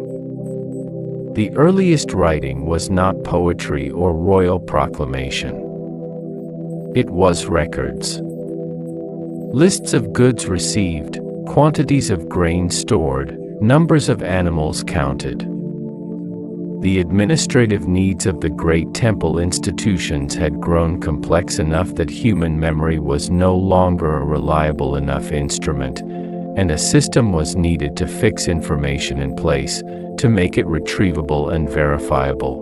The earliest writing was not poetry or royal proclamation. It was records. Lists of goods received, quantities of grain stored, numbers of animals counted. The administrative needs of the great temple institutions had grown complex enough that human memory was no longer a reliable enough instrument, and a system was needed to fix information in place, to make it retrievable and verifiable.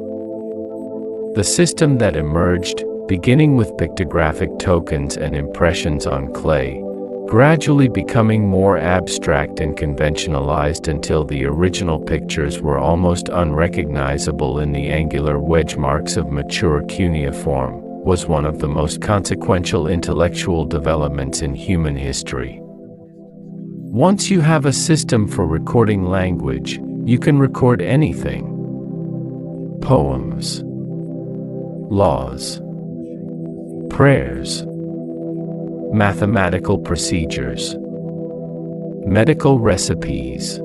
The system that emerged, beginning with pictographic tokens and impressions on clay, gradually becoming more abstract and conventionalized until the original pictures were almost unrecognizable in the angular wedge marks of mature cuneiform, was one of the most consequential intellectual developments in human history. Once you have a system for recording language, you can record anything. Poems, laws, prayers, mathematical procedures, medical recipes,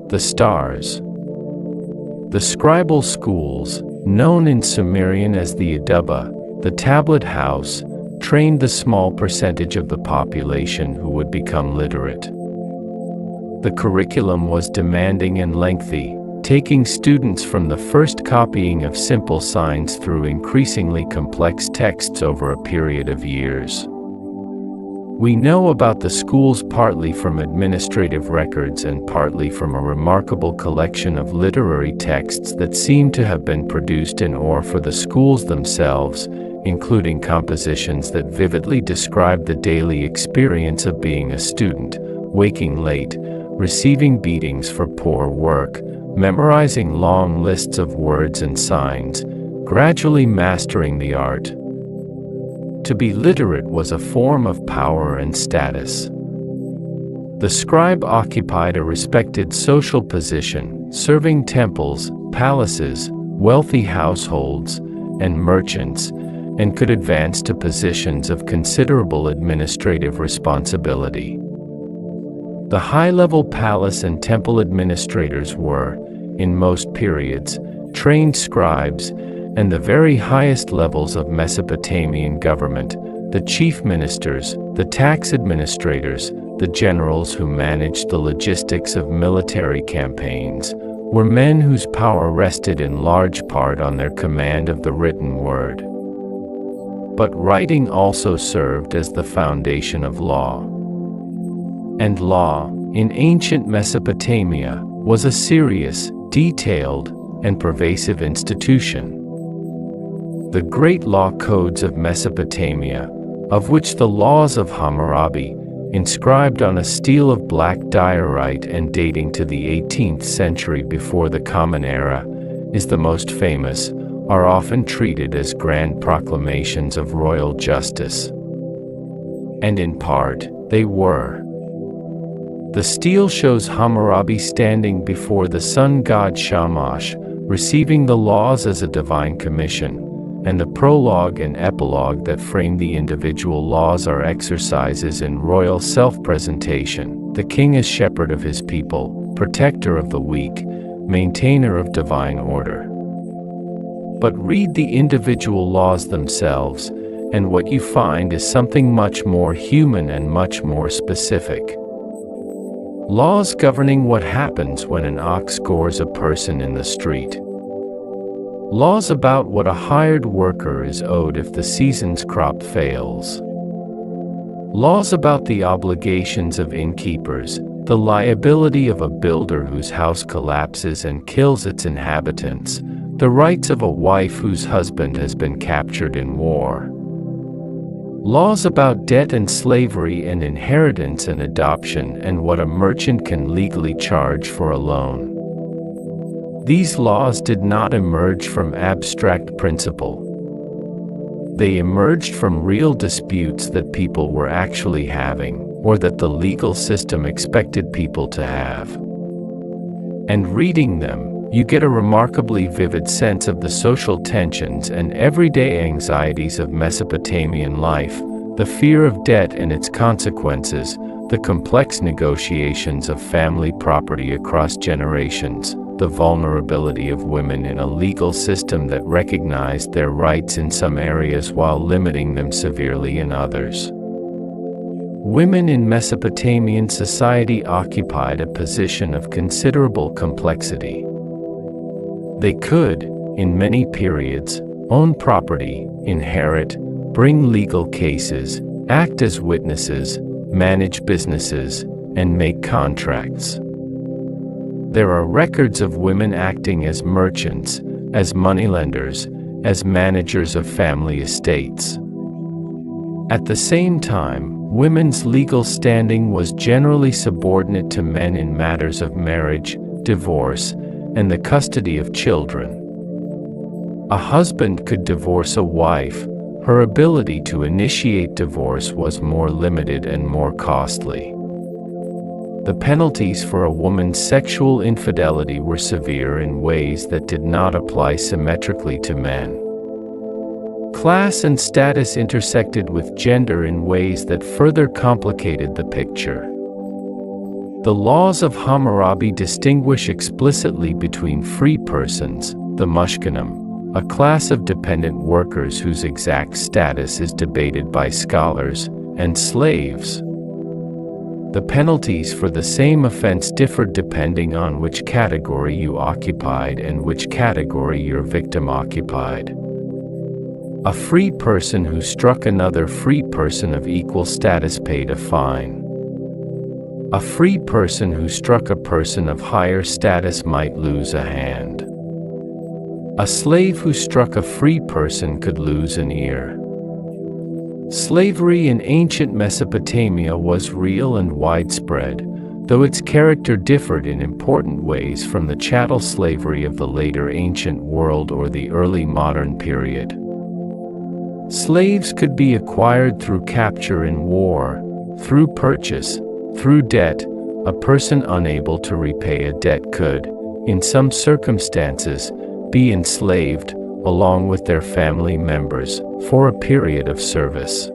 the stars. The scribal schools, known in Sumerian as the Aduba, the tablet house, trained the small percentage of the population who would become literate. The curriculum was demanding and lengthy, taking students from the first copying of simple signs through increasingly complex texts over a period of years. We know about the schools partly from administrative records and partly from a remarkable collection of literary texts that seem to have been produced in or for the schools themselves, including compositions that vividly describe the daily experience of being a student, waking late, receiving beatings for poor work, memorizing long lists of words and signs, gradually mastering the art. To be literate was a form of power and status. The scribe occupied a respected social position, serving temples, palaces, wealthy households, and merchants, and could advance to positions of considerable administrative responsibility. The high-level palace and temple administrators were, in most periods, trained scribes, and the very highest levels of Mesopotamian government, the chief ministers, the tax administrators, the generals who managed the logistics of military campaigns, were men whose power rested in large part on their command of the written word. But writing also served as the foundation of law. And law, in ancient Mesopotamia, was a serious, detailed, and pervasive institution. The great law codes of Mesopotamia, of which the laws of Hammurabi, inscribed on a stele of black diorite and dating to the 18th century before the Common Era, is the most famous, are often treated as grand proclamations of royal justice. And in part, they were. The stele shows Hammurabi standing before the sun god Shamash, receiving the laws as a divine commission, and the prologue and epilogue that frame the individual laws are exercises in royal self-presentation, the king as shepherd of his people, protector of the weak, maintainer of divine order. But read the individual laws themselves, and what you find is something much more human and much more specific. Laws governing what happens when an ox gores a person in the street. Laws about what a hired worker is owed if the season's crop fails. Laws about the obligations of innkeepers, the liability of a builder whose house collapses and kills its inhabitants, the rights of a wife whose husband has been captured in war. Laws about debt and slavery and inheritance and adoption and what a merchant can legally charge for a loan. These laws did not emerge from abstract principle. They emerged from real disputes that people were actually having, or that the legal system expected people to have. And reading them, you get a remarkably vivid sense of the social tensions and everyday anxieties of Mesopotamian life, the fear of debt and its consequences, the complex negotiations of family property across generations, the vulnerability of women in a legal system that recognized their rights in some areas while limiting them severely in others. Women in Mesopotamian society occupied a position of considerable complexity. They could, in many periods, own property, inherit, bring legal cases, act as witnesses, manage businesses, and make contracts. There are records of women acting as merchants, as moneylenders, as managers of family estates. At the same time, women's legal standing was generally subordinate to men in matters of marriage, divorce, and the custody of children. A husband could divorce a wife. Her ability to initiate divorce was more limited and more costly. The penalties for a woman's sexual infidelity were severe in ways that did not apply symmetrically to men. Class and status intersected with gender in ways that further complicated the picture. The laws of Hammurabi distinguish explicitly between free persons, the mushkinim, a class of dependent workers whose exact status is debated by scholars, and slaves. The penalties for the same offense differed depending on which category you occupied and which category your victim occupied. A free person who struck another free person of equal status paid a fine. A free person who struck a person of higher status might lose a hand. A slave who struck a free person could lose an ear. Slavery in ancient Mesopotamia was real and widespread, though its character differed in important ways from the chattel slavery of the later ancient world or the early modern period. Slaves could be acquired through capture in war, through purchase, through debt. A person unable to repay a debt could, in some circumstances, be enslaved, along with their family members, for a period of service.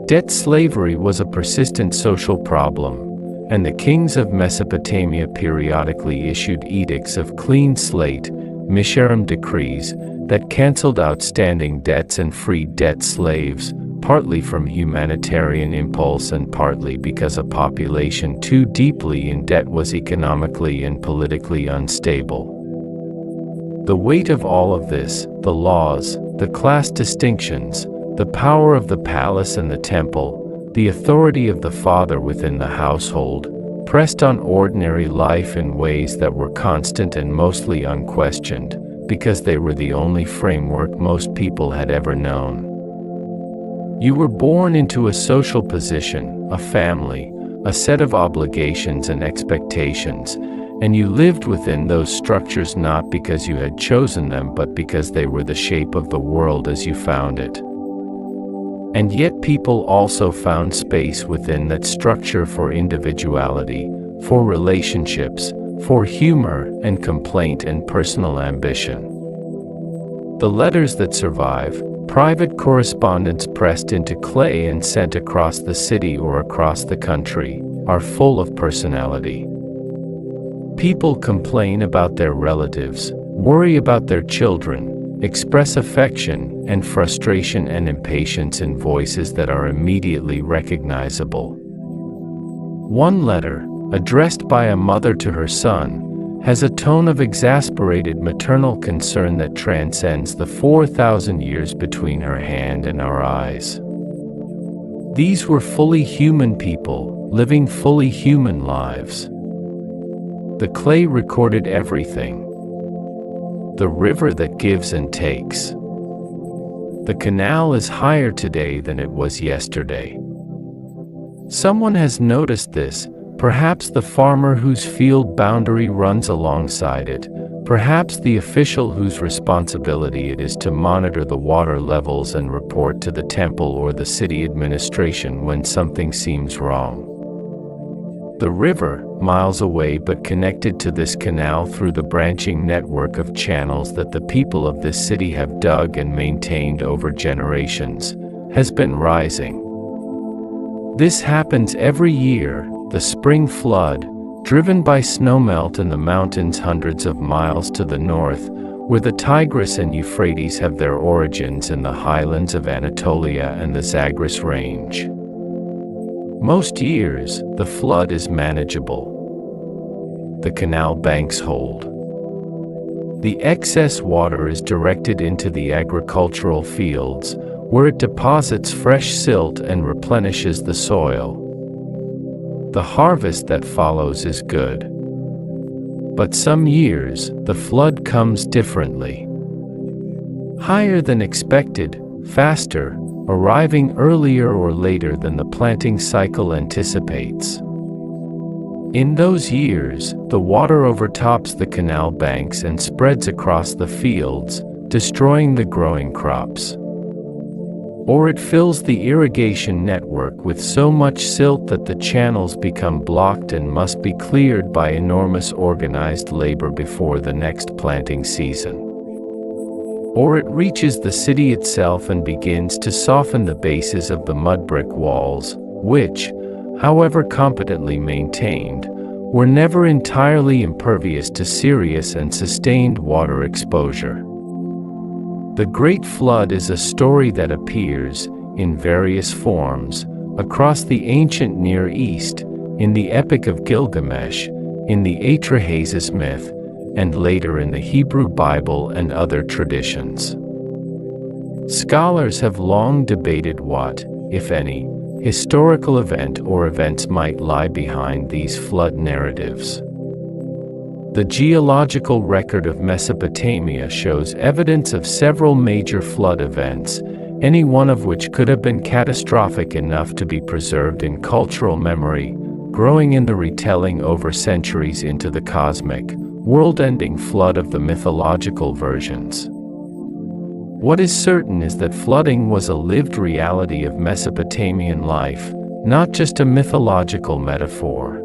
Debt slavery was a persistent social problem, and the kings of Mesopotamia periodically issued edicts of clean slate, misharim decrees, that cancelled outstanding debts and freed debt slaves, partly from humanitarian impulse and partly because a population too deeply in debt was economically and politically unstable. The weight of all of this, the laws, the class distinctions, the power of the palace and the temple, the authority of the father within the household, pressed on ordinary life in ways that were constant and mostly unquestioned, because they were the only framework most people had ever known. You were born into a social position, a family, a set of obligations and expectations, and you lived within those structures not because you had chosen them but because they were the shape of the world as you found it. And yet people also found space within that structure for individuality, for relationships, for humor and complaint and personal ambition. The letters that survive, private correspondence pressed into clay and sent across the city or across the country, are full of personality. People complain about their relatives, worry about their children, express affection and frustration and impatience in voices that are immediately recognizable. One letter, addressed by a mother to her son, has a tone of exasperated maternal concern that transcends the 4,000 years between her hand and our eyes. These were fully human people, living fully human lives. The clay recorded everything. The river that gives and takes. The canal is higher today than it was yesterday. Someone has noticed this, perhaps the farmer whose field boundary runs alongside it, perhaps the official whose responsibility it is to monitor the water levels and report to the temple or the city administration when something seems wrong. The river, miles away but connected to this canal through the branching network of channels that the people of this city have dug and maintained over generations, has been rising. This happens every year, the spring flood, driven by snowmelt in the mountains hundreds of miles to the north, where the Tigris and Euphrates have their origins in the highlands of Anatolia and the Zagros Range. Most years, the flood is manageable. The canal banks hold. The excess water is directed into the agricultural fields, where it deposits fresh silt and replenishes the soil. The harvest that follows is good. But some years, the flood comes differently. higher than expected, faster, arriving earlier or later than the planting cycle anticipates. In those years, the water overtops the canal banks and spreads across the fields, destroying the growing crops. Or it fills the irrigation network with so much silt that the channels become blocked and must be cleared by enormous organized labor before the next planting season. Or it reaches the city itself and begins to soften the bases of the mudbrick walls, which, however competently maintained, were never entirely impervious to serious and sustained water exposure. The Great Flood is a story that appears, in various forms, across the ancient Near East, in the Epic of Gilgamesh, in the Atrahasis myth, and later in the Hebrew Bible and other traditions. Scholars have long debated what, if any, historical event or events might lie behind these flood narratives. The geological record of Mesopotamia shows evidence of several major flood events, any one of which could have been catastrophic enough to be preserved in cultural memory, growing in the retelling over centuries into the cosmic, world-ending flood of the mythological versions. What is certain is that flooding was a lived reality of Mesopotamian life, not just a mythological metaphor.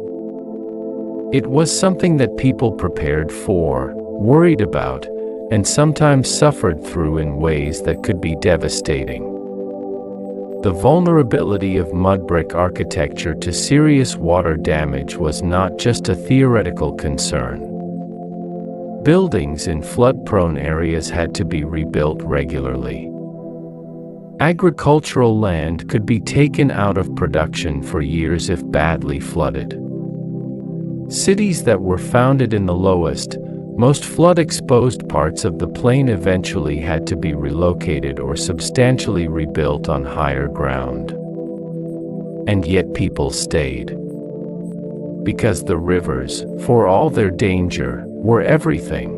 It was something that people prepared for, worried about, and sometimes suffered through in ways that could be devastating. The vulnerability of mudbrick architecture to serious water damage was not just a theoretical concern. Buildings in flood-prone areas had to be rebuilt regularly. Agricultural land could be taken out of production for years if badly flooded. Cities that were founded in the lowest, most flood-exposed parts of the plain eventually had to be relocated or substantially rebuilt on higher ground. And yet people stayed. Because the rivers, for all their danger, were everything.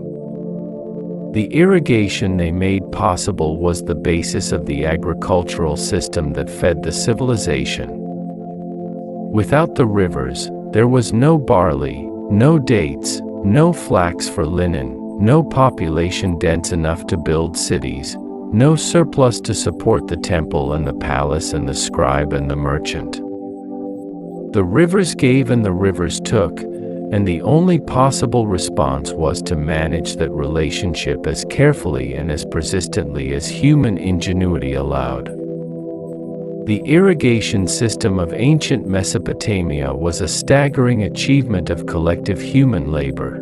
The irrigation they made possible was the basis of the agricultural system that fed the civilization. Without the rivers, there was no barley, no dates, no flax for linen, no population dense enough to build cities, no surplus to support the temple and the palace and the scribe and the merchant. The rivers gave and the rivers took, and the only possible response was to manage that relationship as carefully and as persistently as human ingenuity allowed. The irrigation system of ancient Mesopotamia was a staggering achievement of collective human labor.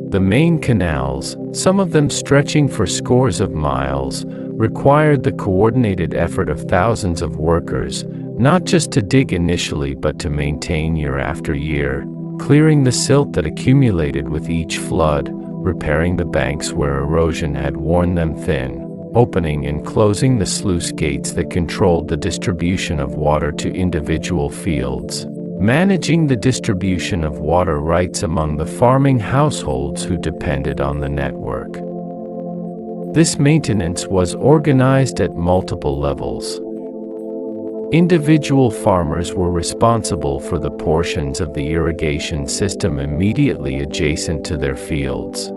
The main canals, some of them stretching for scores of miles, required the coordinated effort of thousands of workers, not just to dig initially but to maintain year after year, clearing the silt that accumulated with each flood, repairing the banks where erosion had worn them thin, opening and closing the sluice gates that controlled the distribution of water to individual fields, managing the distribution of water rights among the farming households who depended on the network. This maintenance was organized at multiple levels. Individual farmers were responsible for the portions of the irrigation system immediately adjacent to their fields.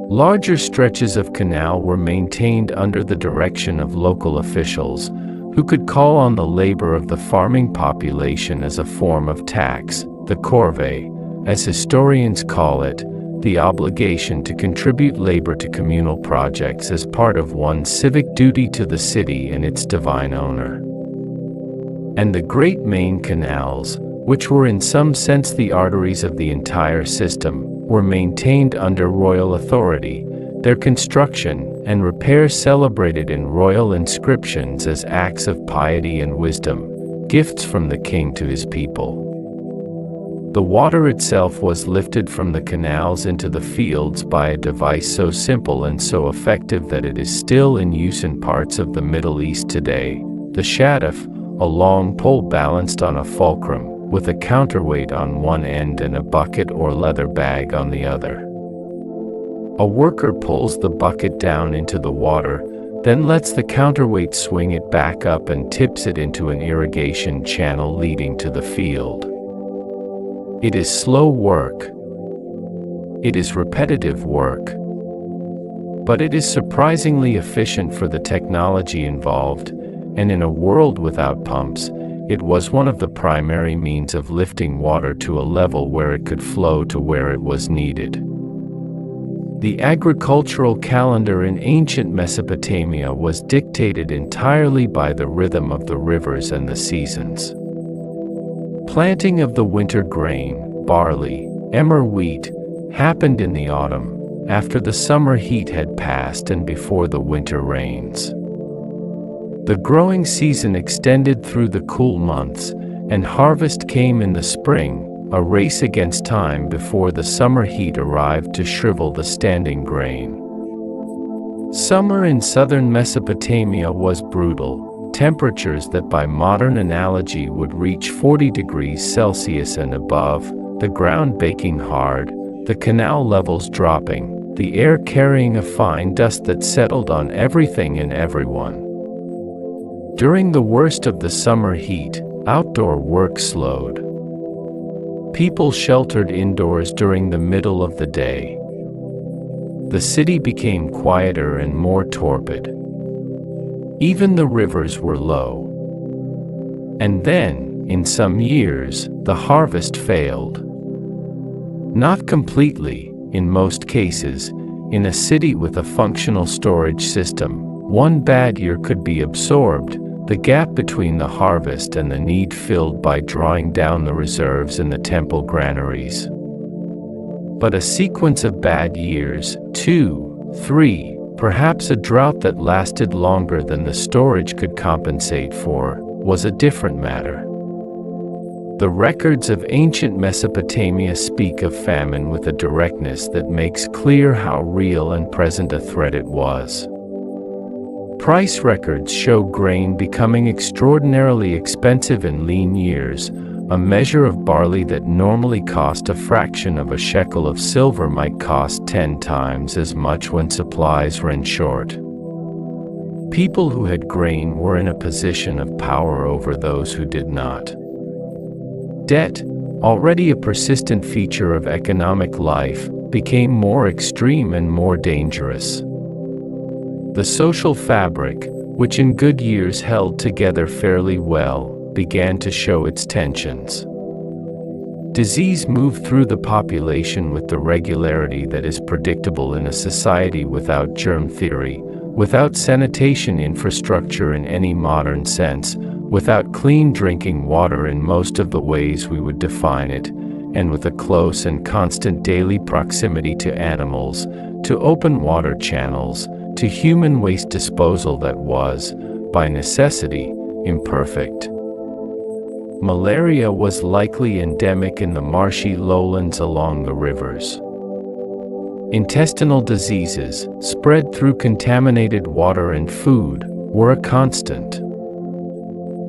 Larger stretches of canal were maintained under the direction of local officials, who could call on the labor of the farming population as a form of tax, the corvée, as historians call it, the obligation to contribute labor to communal projects as part of one's civic duty to the city and its divine owner. And the great main canals, which were in some sense the arteries of the entire system, were maintained under royal authority, their construction and repair celebrated in royal inscriptions as acts of piety and wisdom, gifts from the king to his people. The water itself was lifted from the canals into the fields by a device so simple and so effective that it is still in use in parts of the Middle East today, the shadaf, a long pole balanced on a fulcrum, with a counterweight on one end and a bucket or leather bag on the other. A worker pulls the bucket down into the water, then lets the counterweight swing it back up and tips it into an irrigation channel leading to the field. It is slow work. It is repetitive work. But it is surprisingly efficient for the technology involved, and in a world without pumps, it was one of the primary means of lifting water to a level where it could flow to where it was needed. The agricultural calendar in ancient Mesopotamia was dictated entirely by the rhythm of the rivers and the seasons. Planting of the winter grain, barley, emmer wheat, happened in the autumn, after the summer heat had passed and before the winter rains. The growing season extended through the cool months, and harvest came in the spring, a race against time before the summer heat arrived to shrivel the standing grain. Summer in southern Mesopotamia was brutal, temperatures that by modern analogy would reach 40 degrees Celsius and above, the ground baking hard, the canal levels dropping, the air carrying a fine dust that settled on everything and everyone. During the worst of the summer heat, outdoor work slowed. People sheltered indoors during the middle of the day. The city became quieter and more torpid. Even the rivers were low. And then, in some years, the harvest failed. Not completely, in most cases. In a city with a functional storage system, one bad year could be absorbed, the gap between the harvest and the need filled by drawing down the reserves in the temple granaries. But a sequence of bad years, 2, 3, perhaps a drought that lasted longer than the storage could compensate for, was a different matter. The records of ancient Mesopotamia speak of famine with a directness that makes clear how real and present a threat it was. Price records show grain becoming extraordinarily expensive in lean years. A measure of barley that normally cost a fraction of a shekel of silver might cost 10 times as much when supplies ran short. People who had grain were in a position of power over those who did not. Debt, already a persistent feature of economic life, became more extreme and more dangerous. The social fabric, which in good years held together fairly well, began to show its tensions. Disease moved through the population with the regularity that is predictable in a society without germ theory, without sanitation infrastructure in any modern sense, without clean drinking water in most of the ways we would define it, and with a close and constant daily proximity to animals, to open water channels, to human waste disposal that was, by necessity, imperfect. Malaria was likely endemic in the marshy lowlands along the rivers. Intestinal diseases, spread through contaminated water and food, were a constant.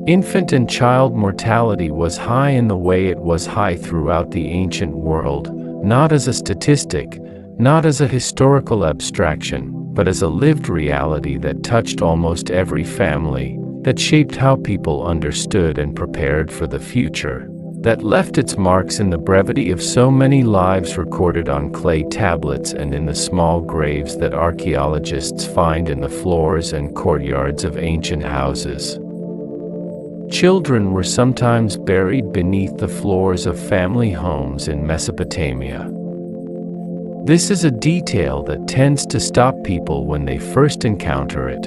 Infant and child mortality was high in the way it was high throughout the ancient world, not as a statistic, not as a historical abstraction, but as a lived reality that touched almost every family, that shaped how people understood and prepared for the future, that left its marks in the brevity of so many lives recorded on clay tablets and in the small graves that archaeologists find in the floors and courtyards of ancient houses. Children were sometimes buried beneath the floors of family homes in Mesopotamia. This is a detail that tends to stop people when they first encounter it.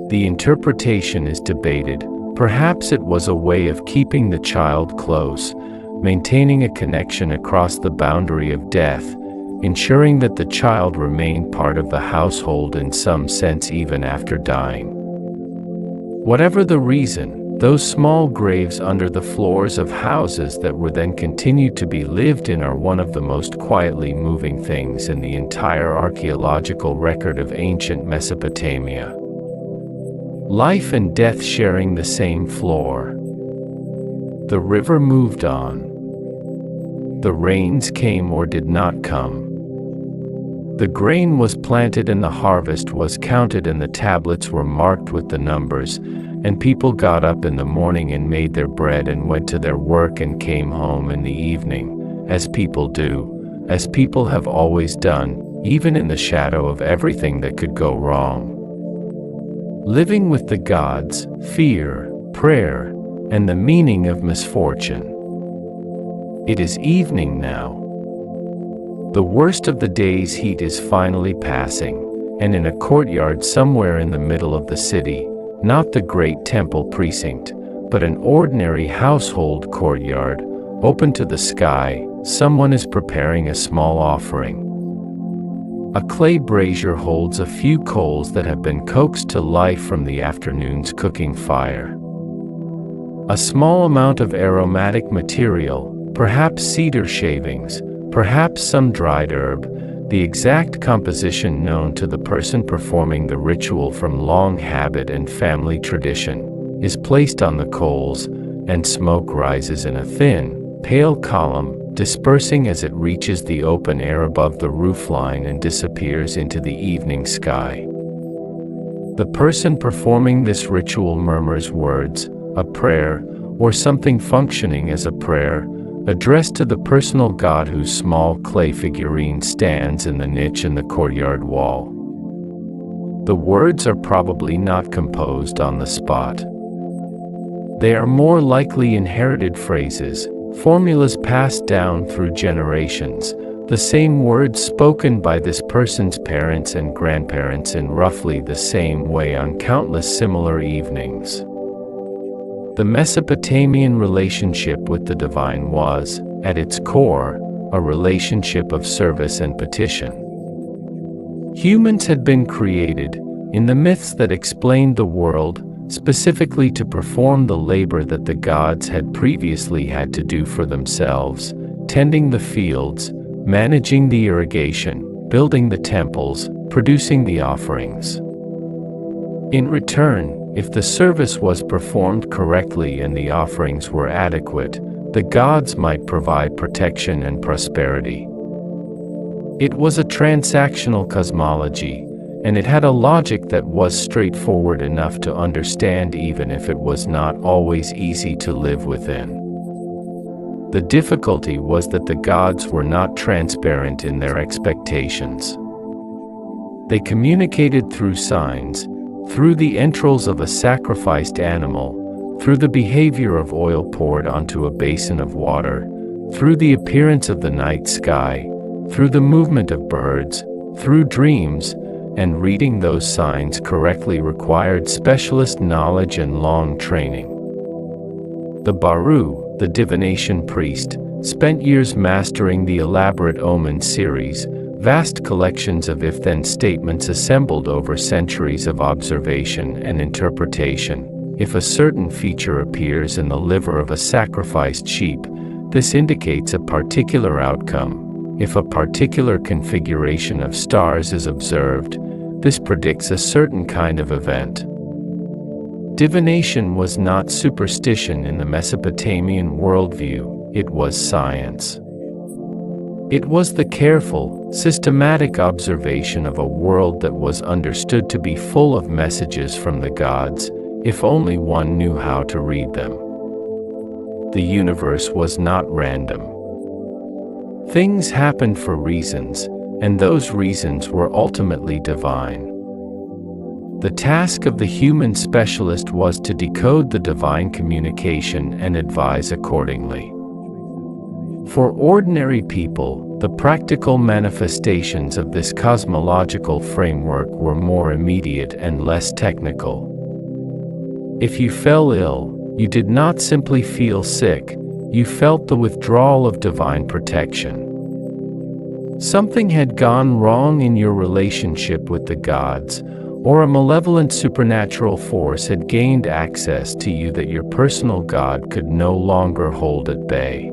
The interpretation is debated. Perhaps it was a way of keeping the child close, maintaining a connection across the boundary of death, ensuring that the child remained part of the household in some sense even after dying. Whatever the reason, those small graves under the floors of houses that were then continued to be lived in are one of the most quietly moving things in the entire archaeological record of ancient Mesopotamia. Life and death sharing the same floor. The river moved on. The rains came or did not come. The grain was planted and the harvest was counted and the tablets were marked with the numbers, and people got up in the morning and made their bread and went to their work and came home in the evening, as people do, as people have always done, even in the shadow of everything that could go wrong. Living with the gods, fear, prayer, and the meaning of misfortune. It is evening now. The worst of the day's heat is finally passing, and in a courtyard somewhere in the middle of the city, not the great temple precinct, but an ordinary household courtyard, open to the sky, someone is preparing a small offering. A clay brazier holds a few coals that have been coaxed to life from the afternoon's cooking fire. A small amount of aromatic material, perhaps cedar shavings, perhaps some dried herb, the exact composition known to the person performing the ritual from long habit and family tradition, is placed on the coals, and smoke rises in a thin, pale column, dispersing as it reaches the open air above the roofline and disappears into the evening sky. The person performing this ritual murmurs words, a prayer, or something functioning as a prayer, addressed to the personal god whose small clay figurine stands in the niche in the courtyard wall. The words are probably not composed on the spot. They are more likely inherited phrases, formulas passed down through generations, the same words spoken by this person's parents and grandparents in roughly the same way on countless similar evenings. The Mesopotamian relationship with the divine was, at its core, a relationship of service and petition. Humans had been created, in the myths that explained the world, specifically to perform the labor that the gods had previously had to do for themselves, tending the fields, managing the irrigation, building the temples, producing the offerings. In return, if the service was performed correctly and the offerings were adequate, the gods might provide protection and prosperity. It was a transactional cosmology, and it had a logic that was straightforward enough to understand even if it was not always easy to live within. The difficulty was that the gods were not transparent in their expectations. They communicated through signs, through the entrails of a sacrificed animal, through the behavior of oil poured onto a basin of water, through the appearance of the night sky, through the movement of birds, through dreams, and reading those signs correctly required specialist knowledge and long training. The Baru, the divination priest, spent years mastering the elaborate omen series, vast collections of if-then statements assembled over centuries of observation and interpretation. If a certain feature appears in the liver of a sacrificed sheep, this indicates a particular outcome. If a particular configuration of stars is observed, this predicts a certain kind of event. Divination was not superstition in the Mesopotamian worldview, it was science. It was the careful, systematic observation of a world that was understood to be full of messages from the gods, if only one knew how to read them. The universe was not random. Things happened for reasons, and those reasons were ultimately divine. The task of the human specialist was to decode the divine communication and advise accordingly. For ordinary people, the practical manifestations of this cosmological framework were more immediate and less technical. If you fell ill, you did not simply feel sick, you felt the withdrawal of divine protection. Something had gone wrong in your relationship with the gods, or a malevolent supernatural force had gained access to you that your personal god could no longer hold at bay.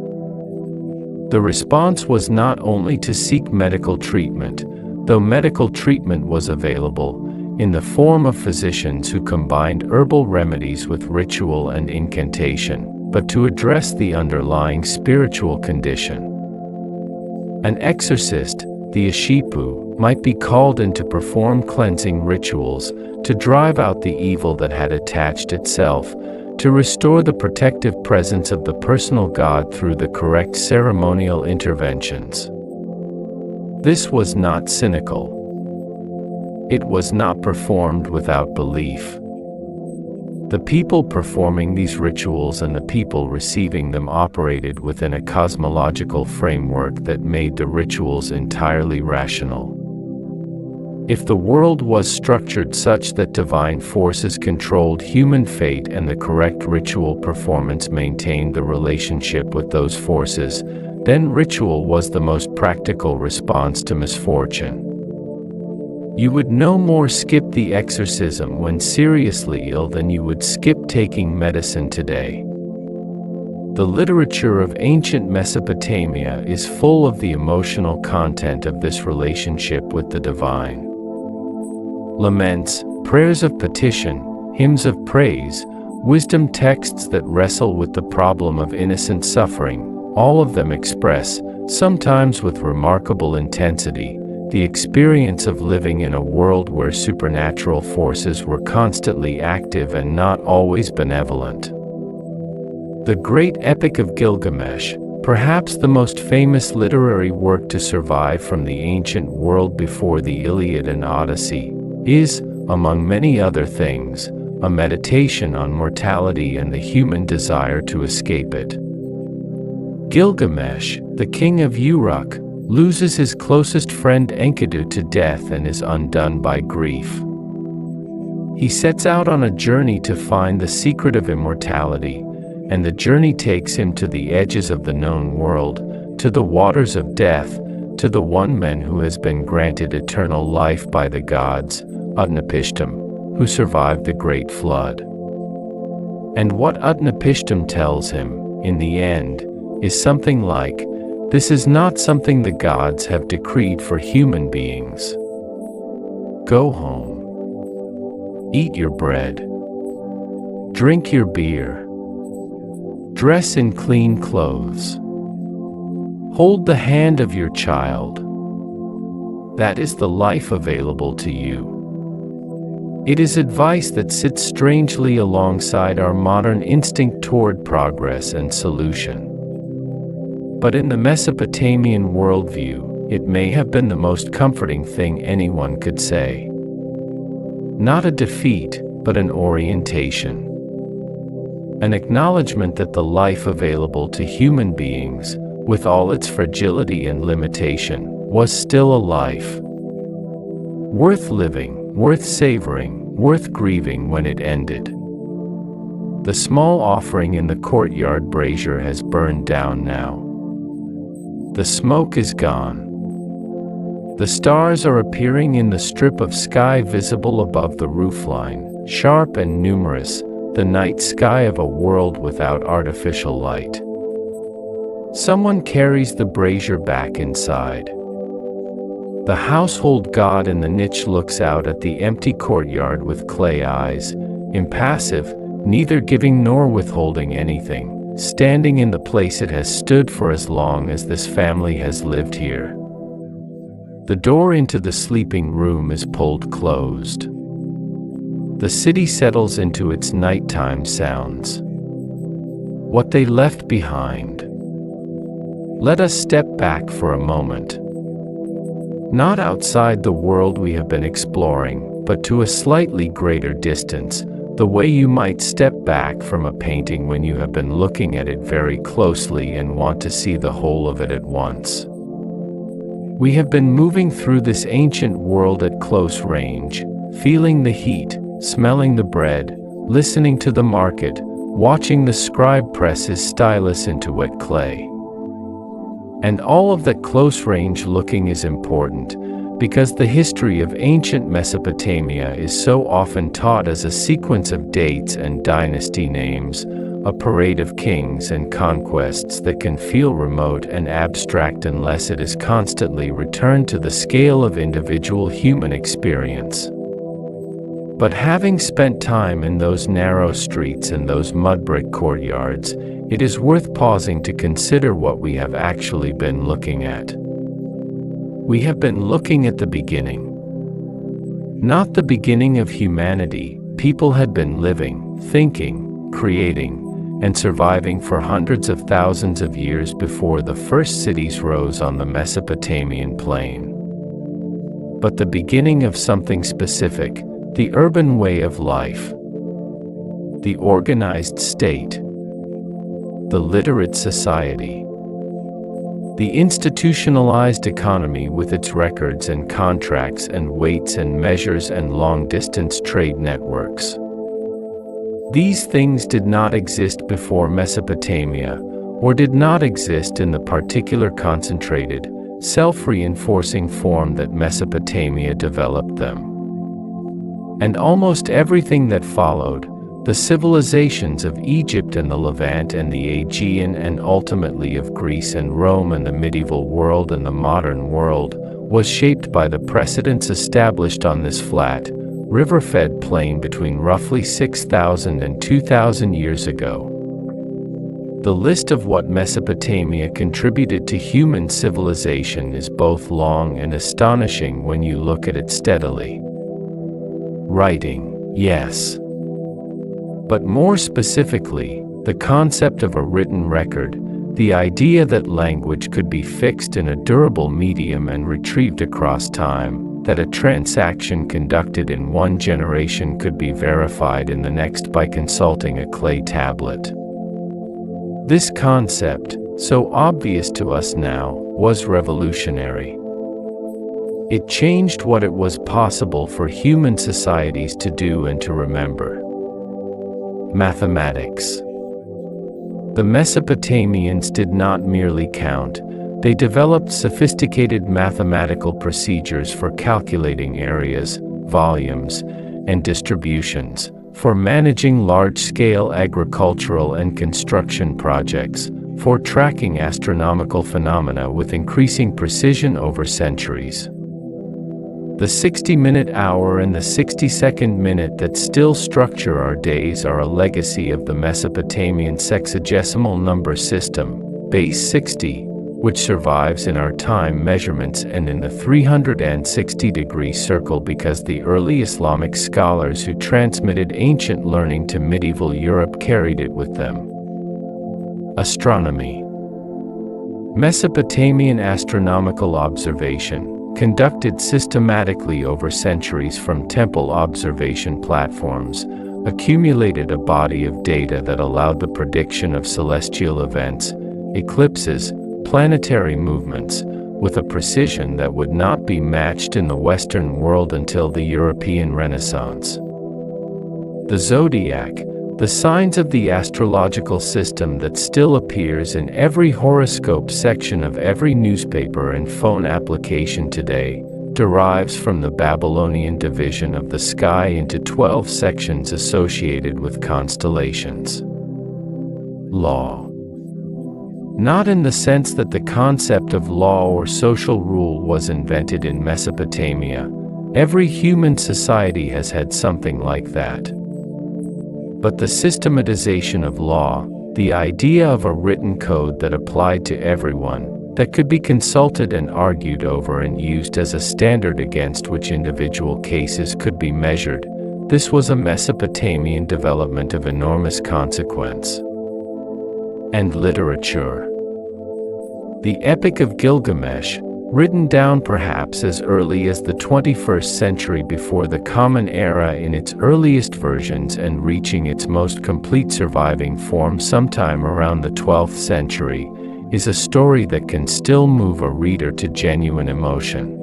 The response was not only to seek medical treatment, though medical treatment was available, in the form of physicians who combined herbal remedies with ritual and incantation, but to address the underlying spiritual condition. An exorcist, the Ashipu, might be called in to perform cleansing rituals, to drive out the evil that had attached itself, to restore the protective presence of the personal God through the correct ceremonial interventions. This was not cynical. It was not performed without belief. The people performing these rituals and the people receiving them operated within a cosmological framework that made the rituals entirely rational. If the world was structured such that divine forces controlled human fate and the correct ritual performance maintained the relationship with those forces, then ritual was the most practical response to misfortune. You would no more skip the exorcism when seriously ill than you would skip taking medicine today. The literature of ancient Mesopotamia is full of the emotional content of this relationship with the divine. Laments, prayers of petition, hymns of praise, wisdom texts that wrestle with the problem of innocent suffering, all of them express, sometimes with remarkable intensity, the experience of living in a world where supernatural forces were constantly active and not always benevolent. The great Epic of Gilgamesh, perhaps the most famous literary work to survive from the ancient world before the Iliad and Odyssey, is, among many other things, a meditation on mortality and the human desire to escape it. Gilgamesh, the king of Uruk, loses his closest friend Enkidu to death and is undone by grief. He sets out on a journey to find the secret of immortality, and the journey takes him to the edges of the known world, to the waters of death, to the one man who has been granted eternal life by the gods, Utnapishtim, who survived the great flood. And what Utnapishtim tells him, in the end, is something like, "This is not something the gods have decreed for human beings. Go home. Eat your bread. Drink your beer. Dress in clean clothes. Hold the hand of your child. That is the life available to you." It is advice that sits strangely alongside our modern instinct toward progress and solution. But in the Mesopotamian worldview, it may have been the most comforting thing anyone could say. Not a defeat, but an orientation. An acknowledgement that the life available to human beings, with all its fragility and limitation, was still a life. Worth living, worth savoring, worth grieving when it ended. The small offering in the courtyard brazier has burned down now. The smoke is gone. The stars are appearing in the strip of sky visible above the roofline, sharp and numerous, the night sky of a world without artificial light. Someone carries the brazier back inside. The household god in the niche looks out at the empty courtyard with clay eyes, impassive, neither giving nor withholding anything, standing in the place it has stood for as long as this family has lived here. The door into the sleeping room is pulled closed. The city settles into its nighttime sounds. What they left behind. Let us step back for a moment. Not outside the world we have been exploring, but to a slightly greater distance, the way you might step back from a painting when you have been looking at it very closely and want to see the whole of it at once. We have been moving through this ancient world at close range, feeling the heat, smelling the bread, listening to the market, watching the scribe press his stylus into wet clay. And all of that close-range looking is important, because the history of ancient Mesopotamia is so often taught as a sequence of dates and dynasty names, a parade of kings and conquests that can feel remote and abstract unless it is constantly returned to the scale of individual human experience. But having spent time in those narrow streets and those mudbrick courtyards, it is worth pausing to consider what we have actually been looking at. We have been looking at the beginning. Not the beginning of humanity. People had been living, thinking, creating, and surviving for hundreds of thousands of years before the first cities rose on the Mesopotamian plain. But the beginning of something specific, the urban way of life, the organized state, the literate society, the institutionalized economy with its records and contracts and weights and measures and long-distance trade networks. These things did not exist before Mesopotamia, or did not exist in the particular concentrated, self-reinforcing form that Mesopotamia developed them. And almost everything that followed, the civilizations of Egypt and the Levant and the Aegean and ultimately of Greece and Rome and the medieval world and the modern world, was shaped by the precedents established on this flat, river-fed plain between roughly 6,000 and 2,000 years ago. The list of what Mesopotamia contributed to human civilization is both long and astonishing when you look at it steadily. Writing, yes. But more specifically, the concept of a written record, the idea that language could be fixed in a durable medium and retrieved across time, that a transaction conducted in one generation could be verified in the next by consulting a clay tablet. This concept, so obvious to us now, was revolutionary. It changed what it was possible for human societies to do and to remember. Mathematics. The Mesopotamians did not merely count. They developed sophisticated mathematical procedures for calculating areas, volumes, and distributions, for managing large-scale agricultural and construction projects, for tracking astronomical phenomena with increasing precision over centuries. The 60-minute hour and the 60-second minute that still structure our days are a legacy of the Mesopotamian sexagesimal number system, base 60, which survives in our time measurements and in the 360-degree circle because the early Islamic scholars who transmitted ancient learning to medieval Europe carried it with them. Astronomy. Mesopotamian astronomical observation, conducted systematically over centuries from temple observation platforms, accumulated a body of data that allowed the prediction of celestial events, eclipses, planetary movements, with a precision that would not be matched in the Western world until the European Renaissance. The zodiac, the signs of the astrological system that still appears in every horoscope section of every newspaper and phone application today, derives from the Babylonian division of the sky into 12 sections associated with constellations. Law. Not in the sense that the concept of law or social rule was invented in Mesopotamia. Every human society has had something like that. But the systematization of law, the idea of a written code that applied to everyone, that could be consulted and argued over and used as a standard against which individual cases could be measured, this was a Mesopotamian development of enormous consequence. And literature. The Epic of Gilgamesh, written down perhaps as early as the 21st century before the Common Era in its earliest versions and reaching its most complete surviving form sometime around the 12th century, is a story that can still move a reader to genuine emotion.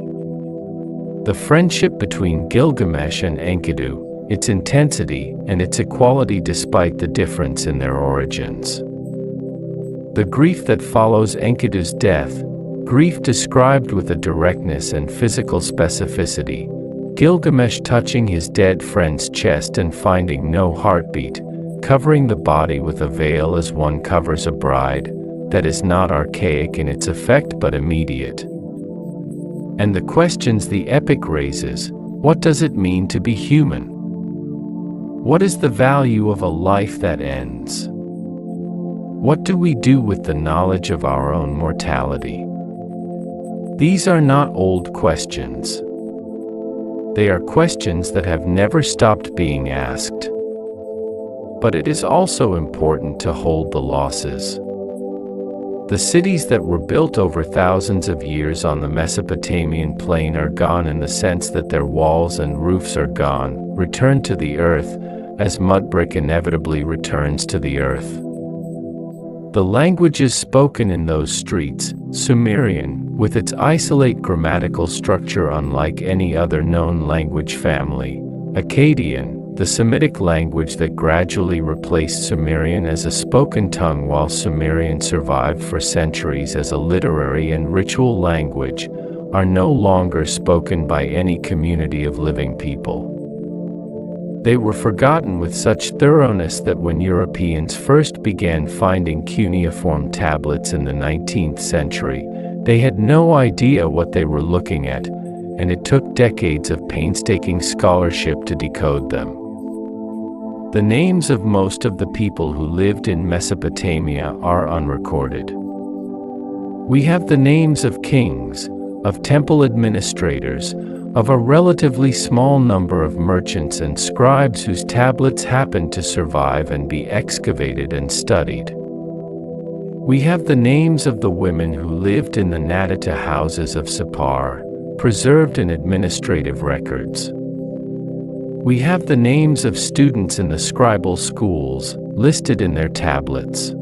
The friendship between Gilgamesh and Enkidu, its intensity and its equality despite the difference in their origins. The grief that follows Enkidu's death, grief described with a directness and physical specificity, Gilgamesh touching his dead friend's chest and finding no heartbeat, covering the body with a veil as one covers a bride, that is not archaic in its effect but immediate. And the questions the epic raises: what does it mean to be human? What is the value of a life that ends? What do we do with the knowledge of our own mortality? These are not old questions. They are questions that have never stopped being asked. But it is also important to hold the losses. The cities that were built over thousands of years on the Mesopotamian plain are gone in the sense that their walls and roofs are gone, returned to the earth, as mudbrick inevitably returns to the earth. The languages spoken in those streets, Sumerian, with its isolate grammatical structure unlike any other known language family, Akkadian, the Semitic language that gradually replaced Sumerian as a spoken tongue while Sumerian survived for centuries as a literary and ritual language, are no longer spoken by any community of living people. They were forgotten with such thoroughness that when Europeans first began finding cuneiform tablets in the 19th century, they had no idea what they were looking at, and it took decades of painstaking scholarship to decode them. The names of most of the people who lived in Mesopotamia are unrecorded. We have the names of kings, of temple administrators, of a relatively small number of merchants and scribes whose tablets happened to survive and be excavated and studied. We have the names of the women who lived in the Nadata houses of Sippar, preserved in administrative records. We have the names of students in the scribal schools, listed in their tablets.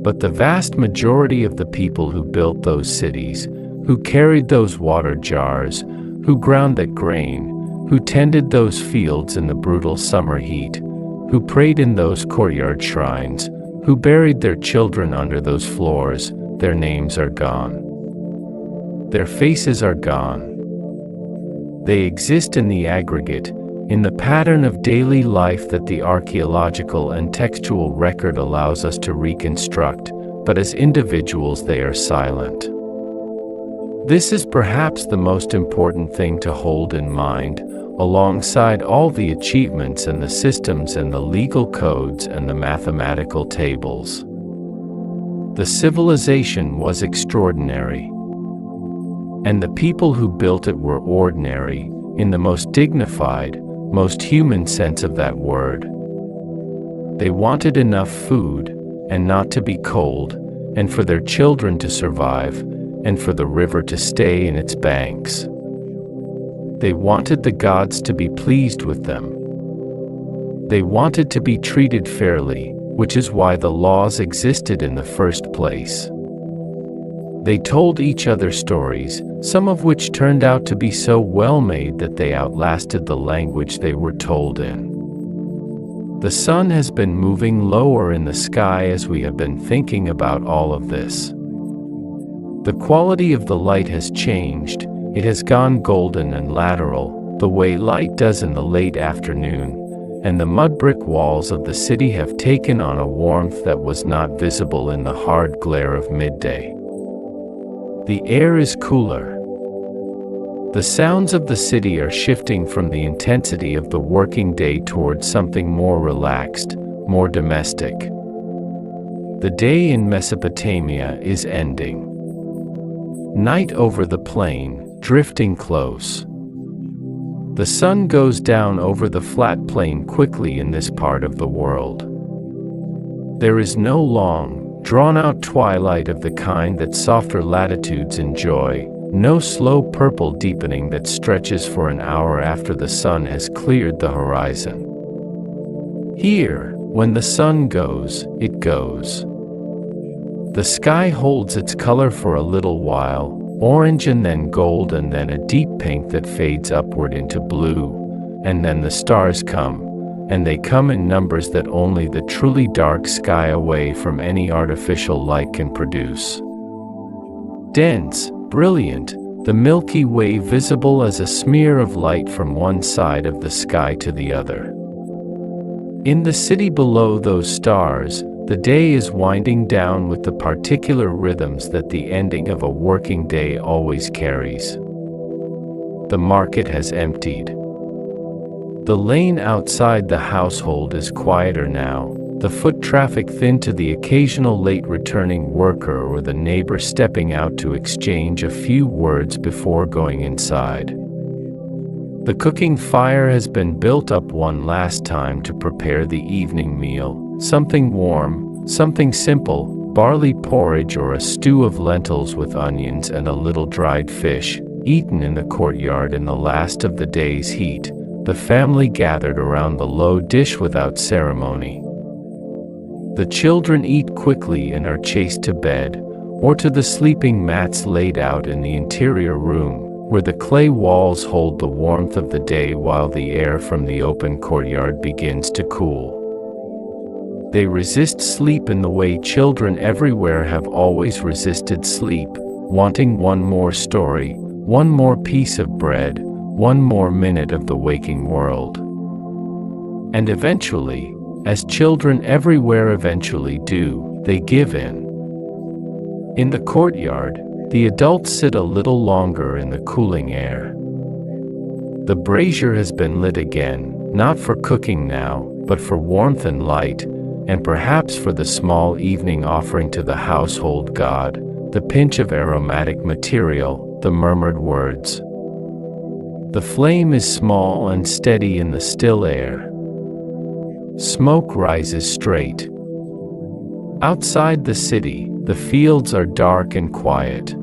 But the vast majority of the people who built those cities, who carried those water jars, who ground that grain, who tended those fields in the brutal summer heat, who prayed in those courtyard shrines, who buried their children under those floors, their names are gone. Their faces are gone. They exist in the aggregate, in the pattern of daily life that the archaeological and textual record allows us to reconstruct, but as individuals they are silent. This is perhaps the most important thing to hold in mind, alongside all the achievements and the systems and the legal codes and the mathematical tables. The civilization was extraordinary. And the people who built it were ordinary, in the most dignified, most human sense of that word. They wanted enough food, and not to be cold, and for their children to survive, and for the river to stay in its banks. They wanted the gods to be pleased with them. They wanted to be treated fairly, which is why the laws existed in the first place. They told each other stories, some of which turned out to be so well made that they outlasted the language they were told in. The sun has been moving lower in the sky as we have been thinking about all of this. The quality of the light has changed, it has gone golden and lateral, the way light does in the late afternoon, and the mud-brick walls of the city have taken on a warmth that was not visible in the hard glare of midday. The air is cooler. The sounds of the city are shifting from the intensity of the working day towards something more relaxed, more domestic. The day in Mesopotamia is ending. Night over the plain, drifting close. The sun goes down over the flat plain quickly in this part of the world. There is no long, drawn-out twilight of the kind that softer latitudes enjoy, no slow purple deepening that stretches for an hour after the sun has cleared the horizon. Here, when the sun goes, it goes. The sky holds its color for a little while, orange and then gold and then a deep pink that fades upward into blue, and then the stars come, and they come in numbers that only the truly dark sky away from any artificial light can produce. Dense, brilliant, the Milky Way visible as a smear of light from one side of the sky to the other. In the city below those stars, the day is winding down with the particular rhythms that the ending of a working day always carries. The market has emptied. The lane outside the household is quieter now, the foot traffic thin to the occasional late returning worker or the neighbor stepping out to exchange a few words before going inside. The cooking fire has been built up one last time to prepare the evening meal, something warm, something simple, barley porridge or a stew of lentils with onions and a little dried fish, eaten in the courtyard in the last of the day's heat. The family gathered around the low dish without ceremony. The children eat quickly and are chased to bed, or to the sleeping mats laid out in the interior room, where the clay walls hold the warmth of the day while the air from the open courtyard begins to cool. They resist sleep in the way children everywhere have always resisted sleep, wanting one more story, one more piece of bread, one more minute of the waking world. And eventually, as children everywhere eventually do, they give in. In the courtyard, the adults sit a little longer in the cooling air. The brazier has been lit again, not for cooking now, but for warmth and light, and perhaps for the small evening offering to the household god, the pinch of aromatic material, the murmured words. The flame is small and steady in the still air. Smoke rises straight. Outside the city, the fields are dark and quiet.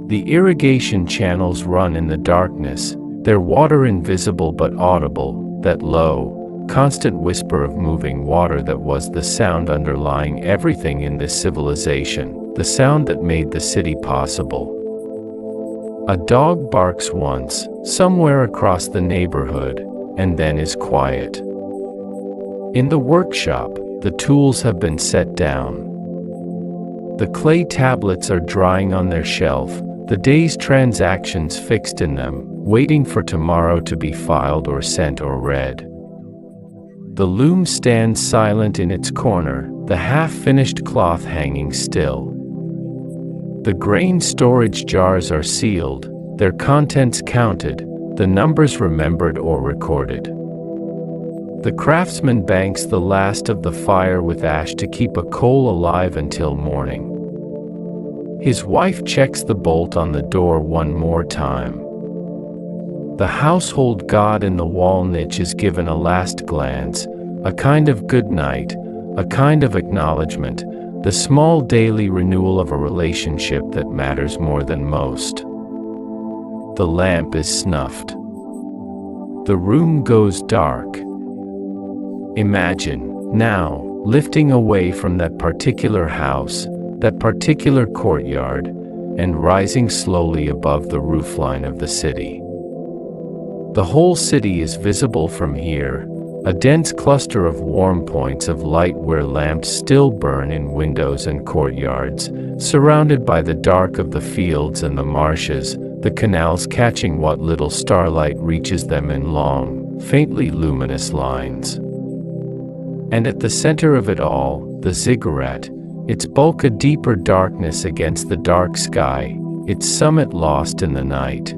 The irrigation channels run in the darkness, their water invisible but audible, that low, constant whisper of moving water that was the sound underlying everything in this civilization, the sound that made the city possible. A dog barks once, somewhere across the neighborhood, and then is quiet. In the workshop, the tools have been set down. The clay tablets are drying on their shelf, the day's transactions fixed in them, waiting for tomorrow to be filed or sent or read. The loom stands silent in its corner, the half-finished cloth hanging still. The grain storage jars are sealed, their contents counted, the numbers remembered or recorded. The craftsman banks the last of the fire with ash to keep a coal alive until morning. His wife checks the bolt on the door one more time. The household god in the wall niche is given a last glance, a kind of good night, a kind of acknowledgement, the small daily renewal of a relationship that matters more than most. The lamp is snuffed. The room goes dark. Imagine, now, lifting away from that particular house, that particular courtyard, and rising slowly above the roofline of the city. The whole city is visible from here, a dense cluster of warm points of light where lamps still burn in windows and courtyards, surrounded by the dark of the fields and the marshes, the canals catching what little starlight reaches them in long, faintly luminous lines. And at the center of it all, the ziggurat, its bulk a deeper darkness against the dark sky, its summit lost in the night.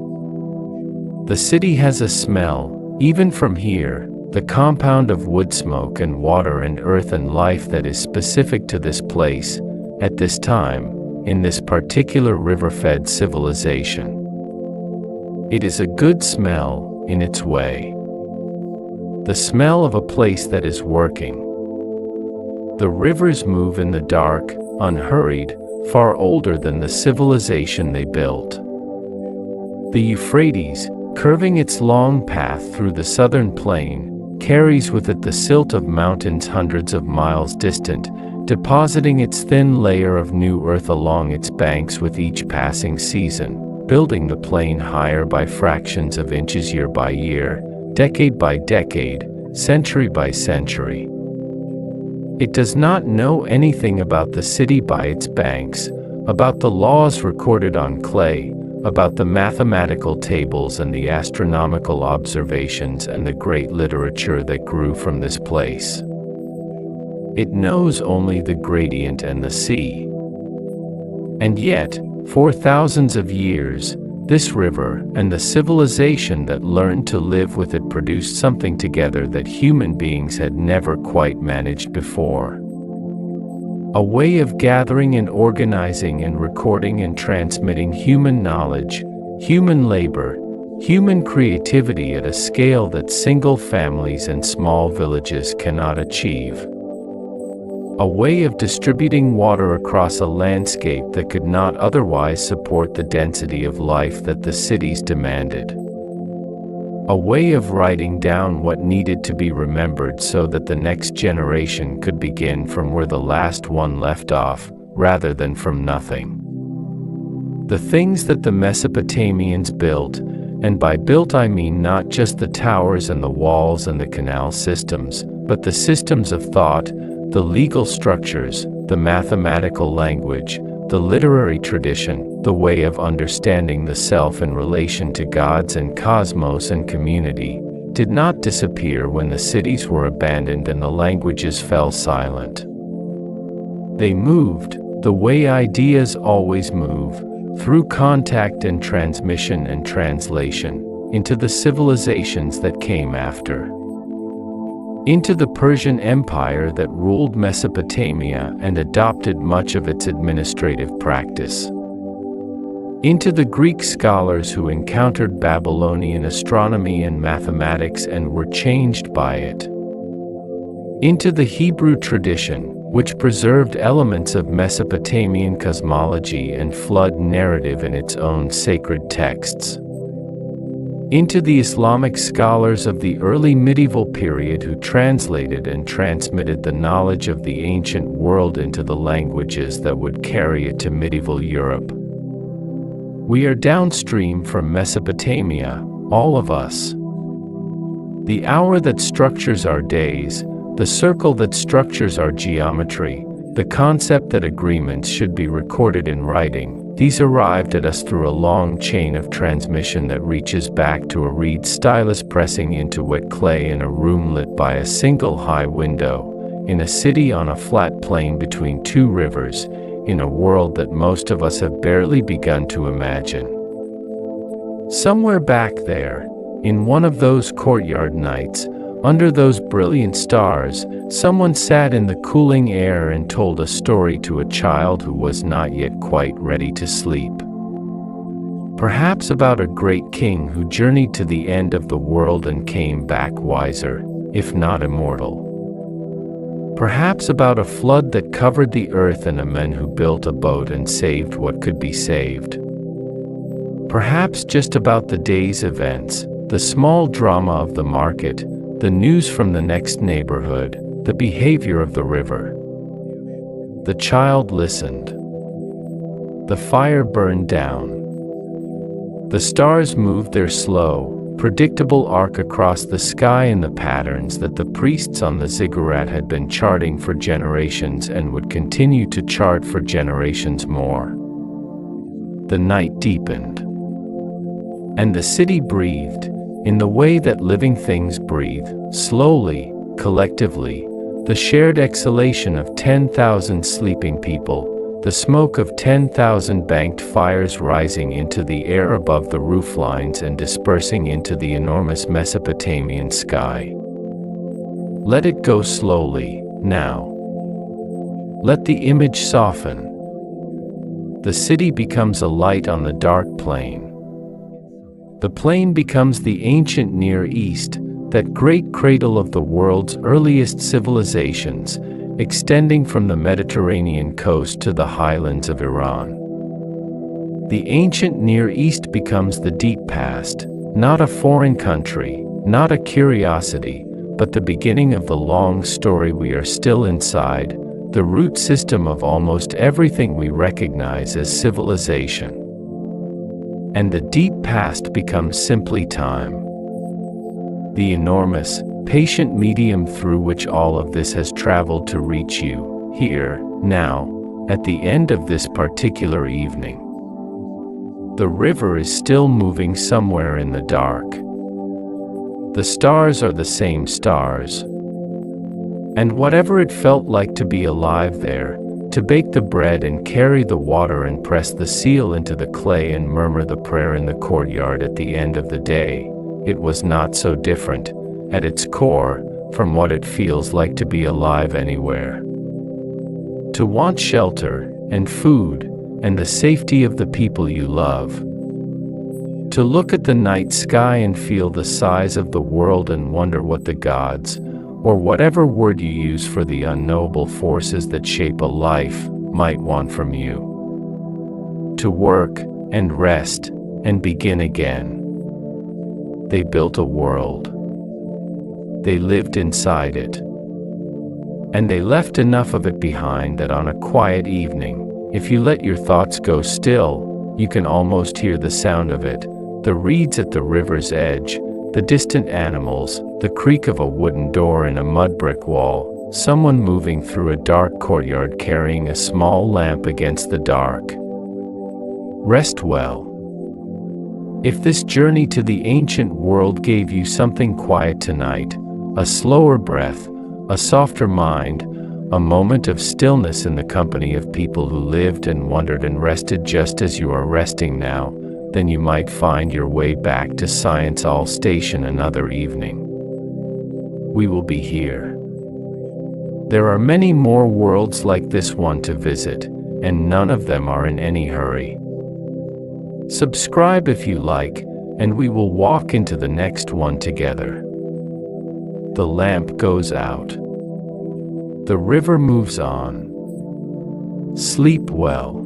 The city has a smell, even from here, the compound of wood smoke and water and earth and life that is specific to this place, at this time, in this particular river-fed civilization. It is a good smell, in its way. The smell of a place that is working. The rivers move in the dark, unhurried, far older than the civilization they built. The Euphrates, curving its long path through the southern plain, carries with it the silt of mountains hundreds of miles distant, depositing its thin layer of new earth along its banks with each passing season, building the plain higher by fractions of inches year by year, decade by decade, century by century. It does not know anything about the city by its banks, about the laws recorded on clay, about the mathematical tables and the astronomical observations and the great literature that grew from this place. It knows only the gradient and the sea. And yet, for thousands of years, This river, and the civilization that learned to live with it, produced something together that human beings had never quite managed before. A way of gathering and organizing and recording and transmitting human knowledge, human labor, human creativity at a scale that single families and small villages cannot achieve. A way of distributing water across a landscape that could not otherwise support the density of life that the cities demanded. A way of writing down what needed to be remembered so that the next generation could begin from where the last one left off, rather than from nothing. The things that the Mesopotamians built, and by built I mean not just the towers and the walls and the canal systems, but the systems of thought, the legal structures, the mathematical language, the literary tradition, the way of understanding the self in relation to gods and cosmos and community, did not disappear when the cities were abandoned and the languages fell silent. They moved, the way ideas always move, through contact and transmission and translation, into the civilizations that came after. Into the Persian Empire that ruled Mesopotamia and adopted much of its administrative practice. Into the Greek scholars who encountered Babylonian astronomy and mathematics and were changed by it. Into the Hebrew tradition, which preserved elements of Mesopotamian cosmology and flood narrative in its own sacred texts. Into the Islamic scholars of the early medieval period who translated and transmitted the knowledge of the ancient world into the languages that would carry it to medieval Europe. We are downstream from Mesopotamia, all of us. The hour that structures our days, the circle that structures our geometry, the concept that agreements should be recorded in writing, these arrived at us through a long chain of transmission that reaches back to a reed stylus pressing into wet clay in a room lit by a single high window, in a city on a flat plain between two rivers, in a world that most of us have barely begun to imagine. Somewhere back there, in one of those courtyard nights, under those brilliant stars, someone sat in the cooling air and told a story to a child who was not yet quite ready to sleep. Perhaps about a great king who journeyed to the end of the world and came back wiser, if not immortal. Perhaps about a flood that covered the earth and a man who built a boat and saved what could be saved. Perhaps just about the day's events, the small drama of the market, the news from the next neighborhood, the behavior of the river. The child listened. The fire burned down. The stars moved their slow, predictable arc across the sky in the patterns that the priests on the ziggurat had been charting for generations and would continue to chart for generations more. The night deepened. And the city breathed, in the way that living things breathe, slowly, collectively, the shared exhalation of 10,000 sleeping people, the smoke of 10,000 banked fires rising into the air above the rooflines and dispersing into the enormous Mesopotamian sky. Let it go slowly, now. Let the image soften. The city becomes a light on the dark plain. The plain becomes the ancient Near East, that great cradle of the world's earliest civilizations, extending from the Mediterranean coast to the highlands of Iran. The ancient Near East becomes the deep past, not a foreign country, not a curiosity, but the beginning of the long story we are still inside, the root system of almost everything we recognize as civilization. And the deep past becomes simply time. The enormous, patient medium through which all of this has traveled to reach you, here, now, at the end of this particular evening. The river is still moving somewhere in the dark. The stars are the same stars. And whatever it felt like to be alive there, to bake the bread and carry the water and press the seal into the clay and murmur the prayer in the courtyard at the end of the day, it was not so different, at its core, from what it feels like to be alive anywhere. To want shelter, and food, and the safety of the people you love. To look at the night sky and feel the size of the world and wonder what the gods, or whatever word you use for the unknowable forces that shape a life, might want from you. To work, and rest, and begin again. They built a world. They lived inside it. And they left enough of it behind that on a quiet evening, if you let your thoughts go still, you can almost hear the sound of it, the reeds at the river's edge, the distant animals, the creak of a wooden door in a mud-brick wall, someone moving through a dark courtyard carrying a small lamp against the dark. Rest well. If this journey to the ancient world gave you something quiet tonight, a slower breath, a softer mind, a moment of stillness in the company of people who lived and wondered and rested just as you are resting now, then you might find your way back to Science All Station another evening. We will be here. There are many more worlds like this one to visit, and none of them are in any hurry. Subscribe if you like, and we will walk into the next one together. The lamp goes out. The river moves on. Sleep well.